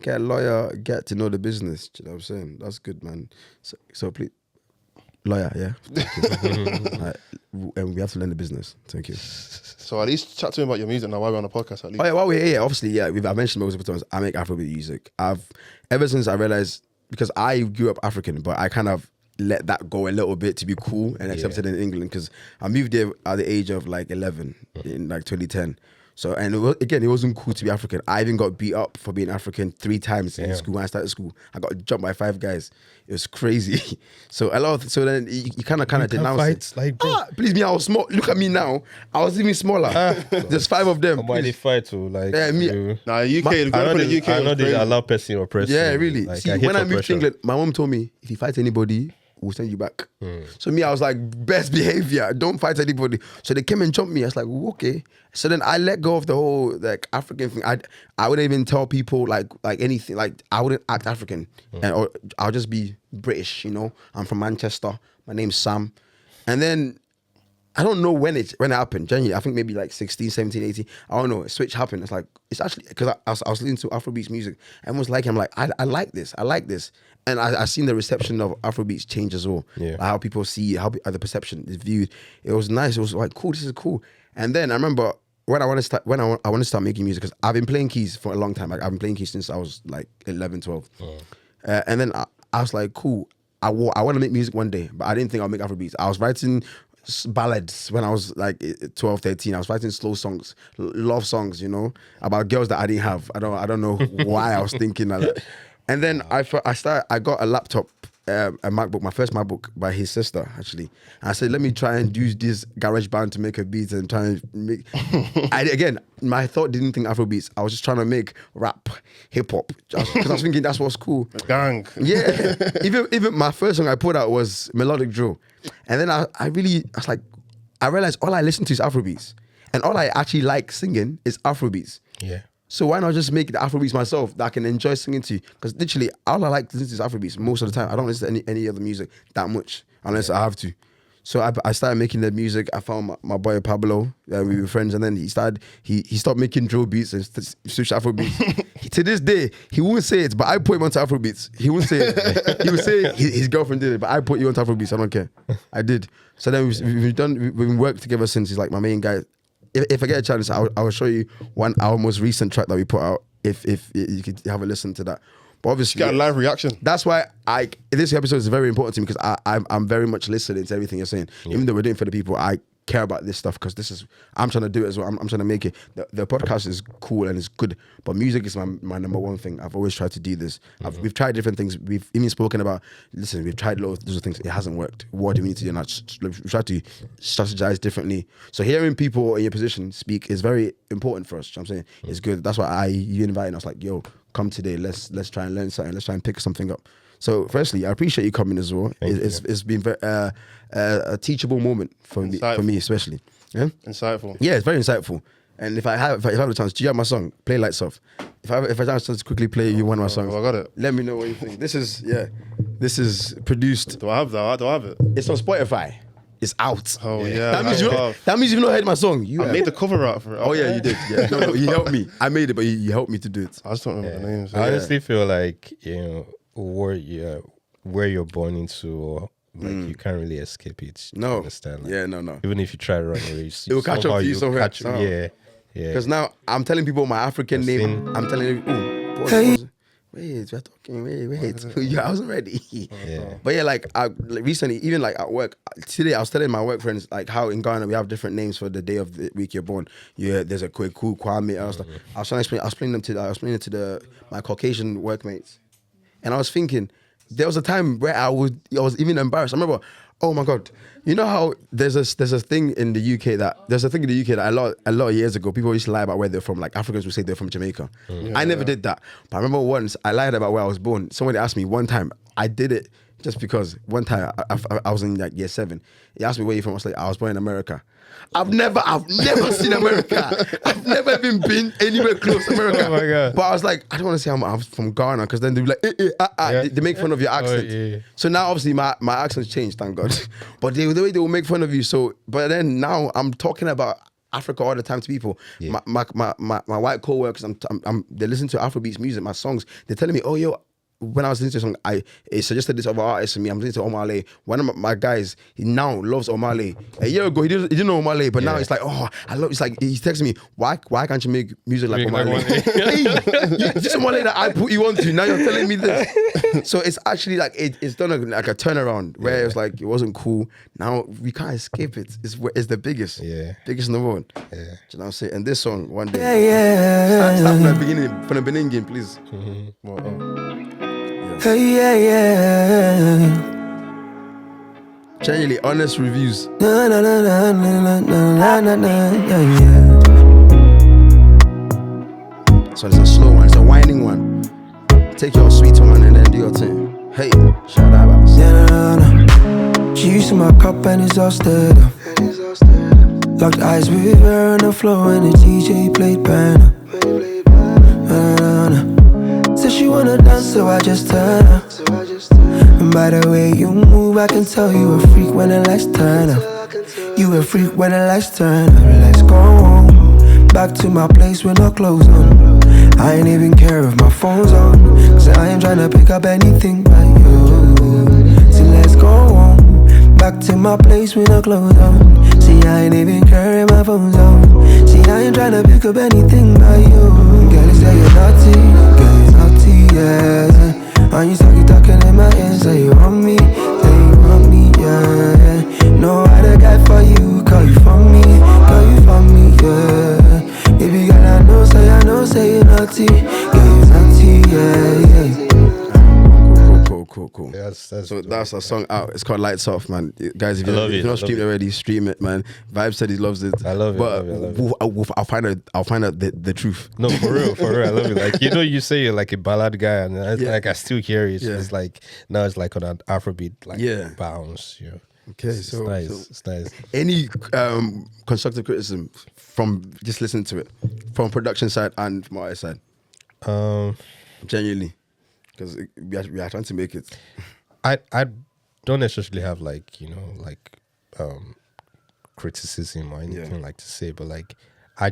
Get a lawyer. Get to know the business. Do you know what I'm saying? That's good, man. So please, lawyer, yeah. Alright, and we have to learn the business. Thank you. So at least chat to me about your music now while we're on the podcast. At least. Oh yeah, while we're here, obviously, yeah, I mentioned multiple times. I make Afrobeat music. Ever since I realized, because I grew up African, but I kind of let that go a little bit to be cool and accepted in England, because I moved there at the age of like 11 in like 2010. So, and it wasn't cool to be African. I even got beat up for being African 3 times in school. When I started school, I got jumped by 5 guys. It was crazy. So so then you kind of denounce it. Like, bro. Please, me, I was small. Look at me now. I was even smaller. There's 5 of them. Why they fight to like? Yeah, me. Nah, UK. I know they allow person oppressing. Yeah, really. Like, See, when I moved to England, my mom told me, if you fight anybody, we'll send you back. So me, I was like, best behavior. Don't fight anybody. So they came and jumped me. I was like, okay. So then I let go of the whole like African thing. I wouldn't even tell people like anything. Like I wouldn't act African, or I'll just be British. You know, I'm from Manchester. My name's Sam. And then I don't know when it happened. Genuinely, I think maybe like 16, 17, 18. I don't know. A switch happened. It's like, it's actually, because I was listening to Afrobeats music. Everyone's like, I'm like, I like this. I like this. And I seen the reception of Afrobeats change as well. Yeah. Like how people see it, how the perception is viewed. It was nice. It was like, cool, this is cool. And then I remember when I want to start making music, because I've been playing keys for a long time. Like I've been playing keys since I was like 11, 12. And then I was like, cool, I want to make music one day, but I didn't think I'll make Afrobeats. I was writing ballads when I was like 12, 13. I was writing slow songs, love songs, you know, about girls that I didn't have. I don't know why I was thinking like that. And then I got a laptop, a MacBook, my first MacBook by his sister actually. And I said, let me try and use this GarageBand to make a beat and try and make. Again, my thought didn't think Afrobeats. I was just trying to make rap, hip hop, because I was thinking that's what's cool. Gang. Yeah. Even my first song I put out was melodic drill, and then I was like, I realized all I listen to is Afrobeats, and all I actually like singing is Afrobeats. Yeah. So why not just make the Afrobeats myself that I can enjoy singing to? Because literally, all I like to listen to is Afrobeats most of the time. I don't listen to any other music that much unless I have to. So I started making the music. I found my boy Pablo. We were friends, and then he stopped making drill beats and switched to Afrobeats. To this day, he won't say it, but I put him onto Afrobeats. He won't say it. He would say his girlfriend did it, but I put you onto Afrobeats. I don't care. I did. So then we've worked together since. He's like my main guy. If I get a chance, I'll show you our most recent track that we put out. If you could have a listen to that. But obviously, get a live reaction. That's why this episode is very important to me, because I'm very much listening to everything you're saying. Yeah. Even though we're doing it for the people, I care about this stuff because I'm trying to do it as well. I'm trying to make it. The podcast is cool and it's good, but music is my number one thing. I've always tried to do this. We've tried different things. We've even spoken about, listen, we've tried loads of things. It hasn't worked. What do we need to do now? We've tried to strategize differently. So hearing people in your position speak is very important for us. You know what I'm saying? It's good. That's why you invited us, like, yo, come today. Let's try and learn something. Let's try and pick something up. So firstly, I appreciate you coming as well. It's been very, a teachable moment for me especially. Yeah? Insightful. Yeah, it's very insightful. And if I have the chance, do you have my song? Play Lights Off. If I have a chance to quickly play you one of my songs, I got it. Let me know what you think. This is produced. Do I have that? Do I have it? It's on Spotify. It's out. Oh yeah. That means you've not heard my song. I made the cover art for it. Oh yeah, you did. Yeah. No, you helped me. I made it, but you helped me to do it. I just don't remember the names. I honestly feel like, where you're born into, or like you can't really escape it. No. Understand? Like, yeah, no. Even if you try to run away, it will catch up to you somewhere. Yeah. Because now I'm telling people my African name. I'm telling them, pause. Wait, we're talking. Wait. I wasn't ready. Yeah. But yeah, like recently, even like at work today, I was telling my work friends like how in Ghana we have different names for the day of the week you're born. Yeah, there's a Kweku, Kwame. I was trying to explain them to my Caucasian workmates, and I was thinking there was a time where I was even embarrassed. I remember, oh my God, you know how there's a thing in the UK that a lot of years ago people used to lie about where they're from. Like Africans would say they're from Jamaica. I never did that, but I remember once I lied about where I was born. Somebody asked me one time. I did it just because one time I was in like year 7. He asked me where you from. I was like, I was born in America. I've never seen America. I've never even been anywhere close to America. Oh my God. But I was like, I don't want to say I'm from Ghana, because then they'll be like, they make fun of your accent. Yeah. So now obviously my accent's changed, thank God. But the way they will make fun of you. So, but then now I'm talking about Africa all the time to people. Yeah. My white co-workers, they listen to Afrobeats music, my songs. They're telling me, oh yo, when I was listening to a song, it suggested this other artist to me. I'm listening to Omale. One of my guys, he now loves Omale. A year ago, he didn't know Omale, but now it's like, oh, I love. It's like he's texting me, why can't you make music like Omale? Hey, this Omale that I put you onto. Now you're telling me this. So it's actually like it's done a turnaround where it's like it wasn't cool. Now we can't escape it. It's the biggest, biggest in the world. Yeah, do you know what I'm saying? And this song, one day, start from the beginning game, please. Genuinely honest reviews. So it's a slow one, it's a whining one. Take your sweet one and then do your thing. Hey, shout out. She used to my cup and it's all stirred up. Locked eyes with her on the floor and the DJ played piano. Said she wanna dance, so I just turn up. And by the way you move, I can tell you a freak when the lights turn up. You a freak when the lights turn up. Let's go home, back to my place with no clothes on. I ain't even care if my phone's on, cause I ain't tryna pick up anything but you. So let's go home, back to my place with no clothes on. See, I ain't even care if my phone's on. See, I ain't tryna pick up anything but you. Girl, say you're naughty, girl, you're naughty, yeah. And you talking in my ear, say you want me, yeah. No other guy for you, call you for me, yeah. Baby girl, I know, say you're naughty, yeah. Cool. Yeah, that's a song out. It's called Lights Off, man. Guys, if you're not streamed already, stream it, man. Vibez said he loves it. I love it. But I'll find out the truth. No, for real. I love it. Like, you say you're like a ballad guy, and like I still hear it. It's like now it's like on an Afrobeat, like bounce. Yeah. Okay, so it's nice. Any constructive criticism from just listening to it, from production side and from artist side? Genuinely. Because we are trying to make it. I don't necessarily have criticism or anything like to say, but like I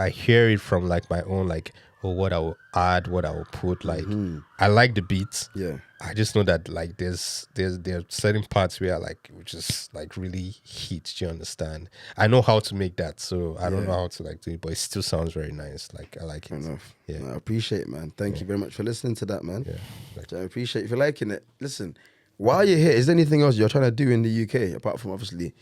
hear it from like my own what I will add, what I will put. Like I like the beats. Yeah. I just know that like there are certain parts where which is like really heat. Do you understand? I know how to make that, so I don't know how to do it, but it still sounds very nice. Like I like it. Enough. Yeah, I appreciate it, man. Thank you very much for listening to that, man. Yeah, I appreciate if you're liking it. Listen, while you're here, is there anything else you're trying to do in the UK apart from obviously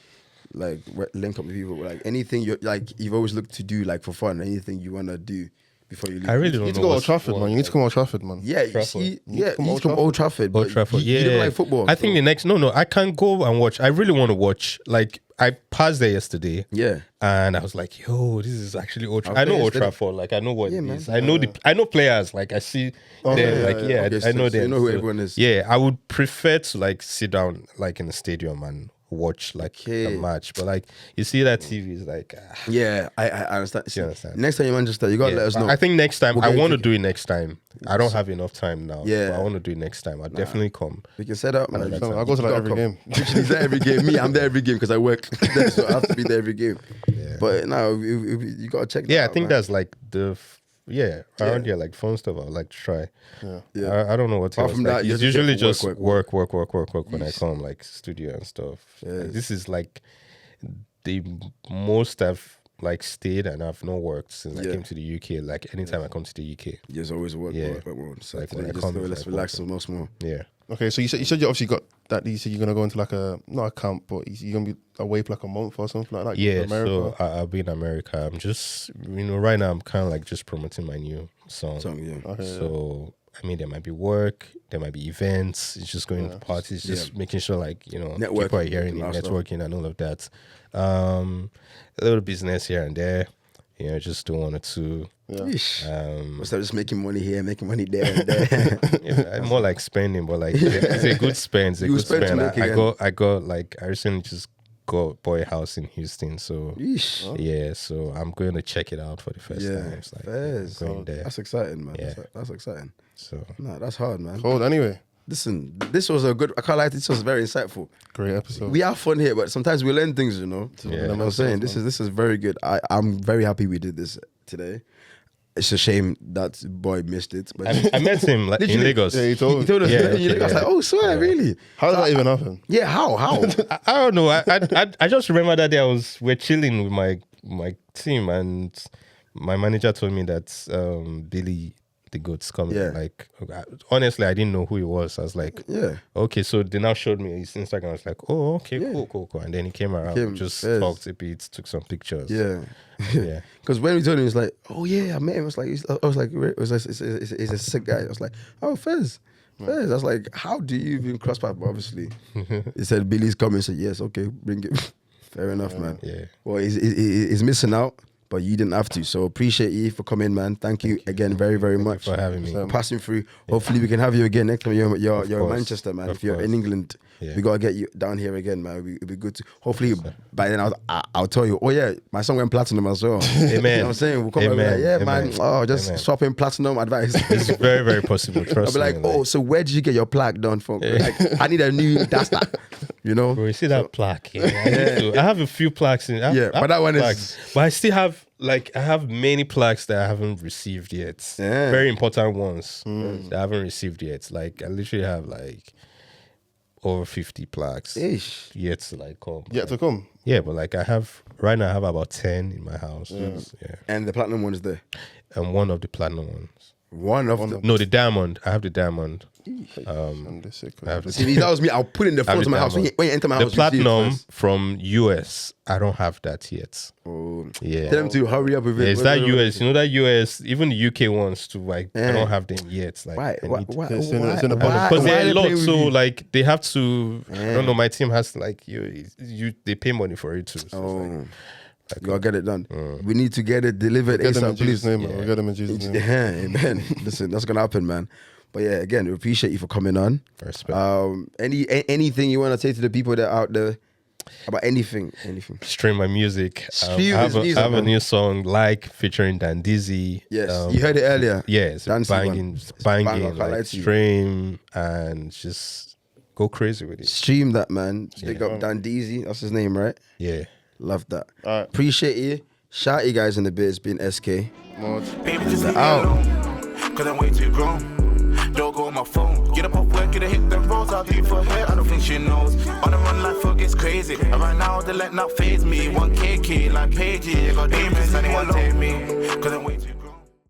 like link up with people? Like anything you've always looked to do like for fun? Anything you want to do? Before you leave. I really don't know. You need to go Old Trafford, man. You need to come Old Trafford, man. Yeah, you need to come Old Trafford. Old Trafford, You don't like football. I think the next, I can't go and watch. I really want to watch. Like, I passed there yesterday. Yeah. And I was like, yo, this is actually Old Trafford. I know Old Trafford. Like, I know what it is. Man. I know players. Like, I see them. I know them. You know who everyone is. Yeah, I would prefer to sit down in the stadium and watch a match, but you see that TV is I understand. You understand? Next time you're in Manchester, you gotta let us know. I think next time I want to do it next time. I don't have enough time now. Yeah, but I want to do it next time. I'll definitely come. We can set up, man. I'll go to every game. He's there every game. Me, I'm there every game because I work there, so I have to be there every game. Yeah. But now you gotta check that out. I think that's around here, fun stuff I would like to try. Yeah. I don't know what else. From that, it's usually just work when I come, studio and stuff. Yes. This is the most I've stayed and I've not worked since I came to the UK. Anytime I come to the UK, there's always work. So when I just come, let's relax much more. Yeah. Okay, so you said you obviously got that. You said you're gonna go into not a camp, but you're gonna be away for a month or something like that. Yeah, so I'll be in America. I'm just right now I'm kind of just promoting my new song. So I mean, there might be work, there might be events. It's just going to parties, just making sure people are hearing it, networking and all of that. A little business here and there. Just do one or two. Must have just making money here, making money there and there. More like spending, but it's a good spend. It's a good spend. I recently just bought a house in Houston, so so I'm going to check it out for the first time. It's going there. That's exciting, man. Yeah. That's exciting. So that's hard, man. Cold anyway. Listen, this was a good. I can't lie. This was very insightful. Great episode. We have fun here, but sometimes we learn things. You know. Yeah. I'm saying this is very good. I'm very happy we did this today. it's a shame that boy missed it. But I met him like, Did in you? Lagos. Yeah, he told he told us. Yeah, Yeah, okay, I was like, oh, swear, really? How did that even happen? Yeah, how? I don't know. I just remember that day we're chilling with my team, and my manager told me that Billy the Goat's coming. Yeah. Like, honestly, I didn't know who he was. I was like, Yeah. okay. So they now showed me his Instagram. I was like, oh, okay, Yeah. cool. And then he came around, just yes. talked a bit, took some pictures. Yeah. Yeah. Because when we told him, he was like, oh, yeah, I met him. I was like, he's a sick guy. I was like, oh, Fez. I was like, how do you even cross paths? But obviously, he said, Billy's coming. I said, yes, okay, bring it. Fair enough, man. Yeah. Well, he's missing out, but you didn't have to. So appreciate you for coming, man. Thank you again very, very much for having me. For passing through. Hopefully, we can have you again next time you're in course. Manchester, man. Of If you're course. in England, we gotta get you down here again, man. It'd be good to. Hopefully, by then I'll tell you. Oh yeah, my song went platinum as well. Amen. You know what I'm saying? We'll come over Amen. like, yeah, Amen. man. Oh, just Amen. swapping platinum advice. It's very, very possible. I'll Trust be me. like, oh, so where did you get your plaque done from? Like, I need a new duster. You know? Bro, you see that plaque? Yeah, I have a few plaques in. But that one is. plaques, but I still have I have many plaques that I haven't received yet. Yeah. Very important ones that I haven't received yet. Like I literally have like over 50 plaques Ish. yet to like come. Yet to come. Yeah, but like I have right now I have about 10 in my house. Yeah. And the platinum one is there. And one of the platinum ones. One of them. No, the diamond. I have the diamond. And the sick. I have the See, that was me. I'll put it in the front of my house. When you enter my the house, you see it platinum first. from US, I don't have that yet. Oh. Yeah. Tell them to hurry up with Yeah, it. it's that US, you know that US, even the UK ones too. Like I Yeah. don't have them yet. Like Why? I Why? need- Why? It's in the Why? because Why they're a they lot, playing with so you? like they have to. I don't know. My team has to, like you they pay money for it too. So it's Oh. You gotta get it done. We need to get it delivered Get them in ASAP, Jesus' please. name, man. We'll get them in Jesus' name. Yeah, amen. Listen, that's gonna happen, man. But yeah, again, we appreciate you for coming on. Respect. Anything you want to say to the people that are out there about anything? Stream my music. Stream I his have, music, I have a man. new song like featuring Dan Dizzy. Yes, you heard it earlier. Yeah, it's Dancy one. banging, It's a banger, I can't lie like to you. stream and just go crazy with it. Stream that, man. Big up Dan Deezy. That's his name, right? Yeah. Love that. All right. Appreciate you. Shout you guys in the biz. Been SK. Baby, just leave me Out. alone, cause I'm way too grown. Don't go on my phone. Get up off work, get a hit them rolls. I'll do for her, I don't think she knows. On the run, life gets crazy. And right now, they let not phase me. 1K key, like Paige. Got demons, anyone take me, cause I'm way too grown.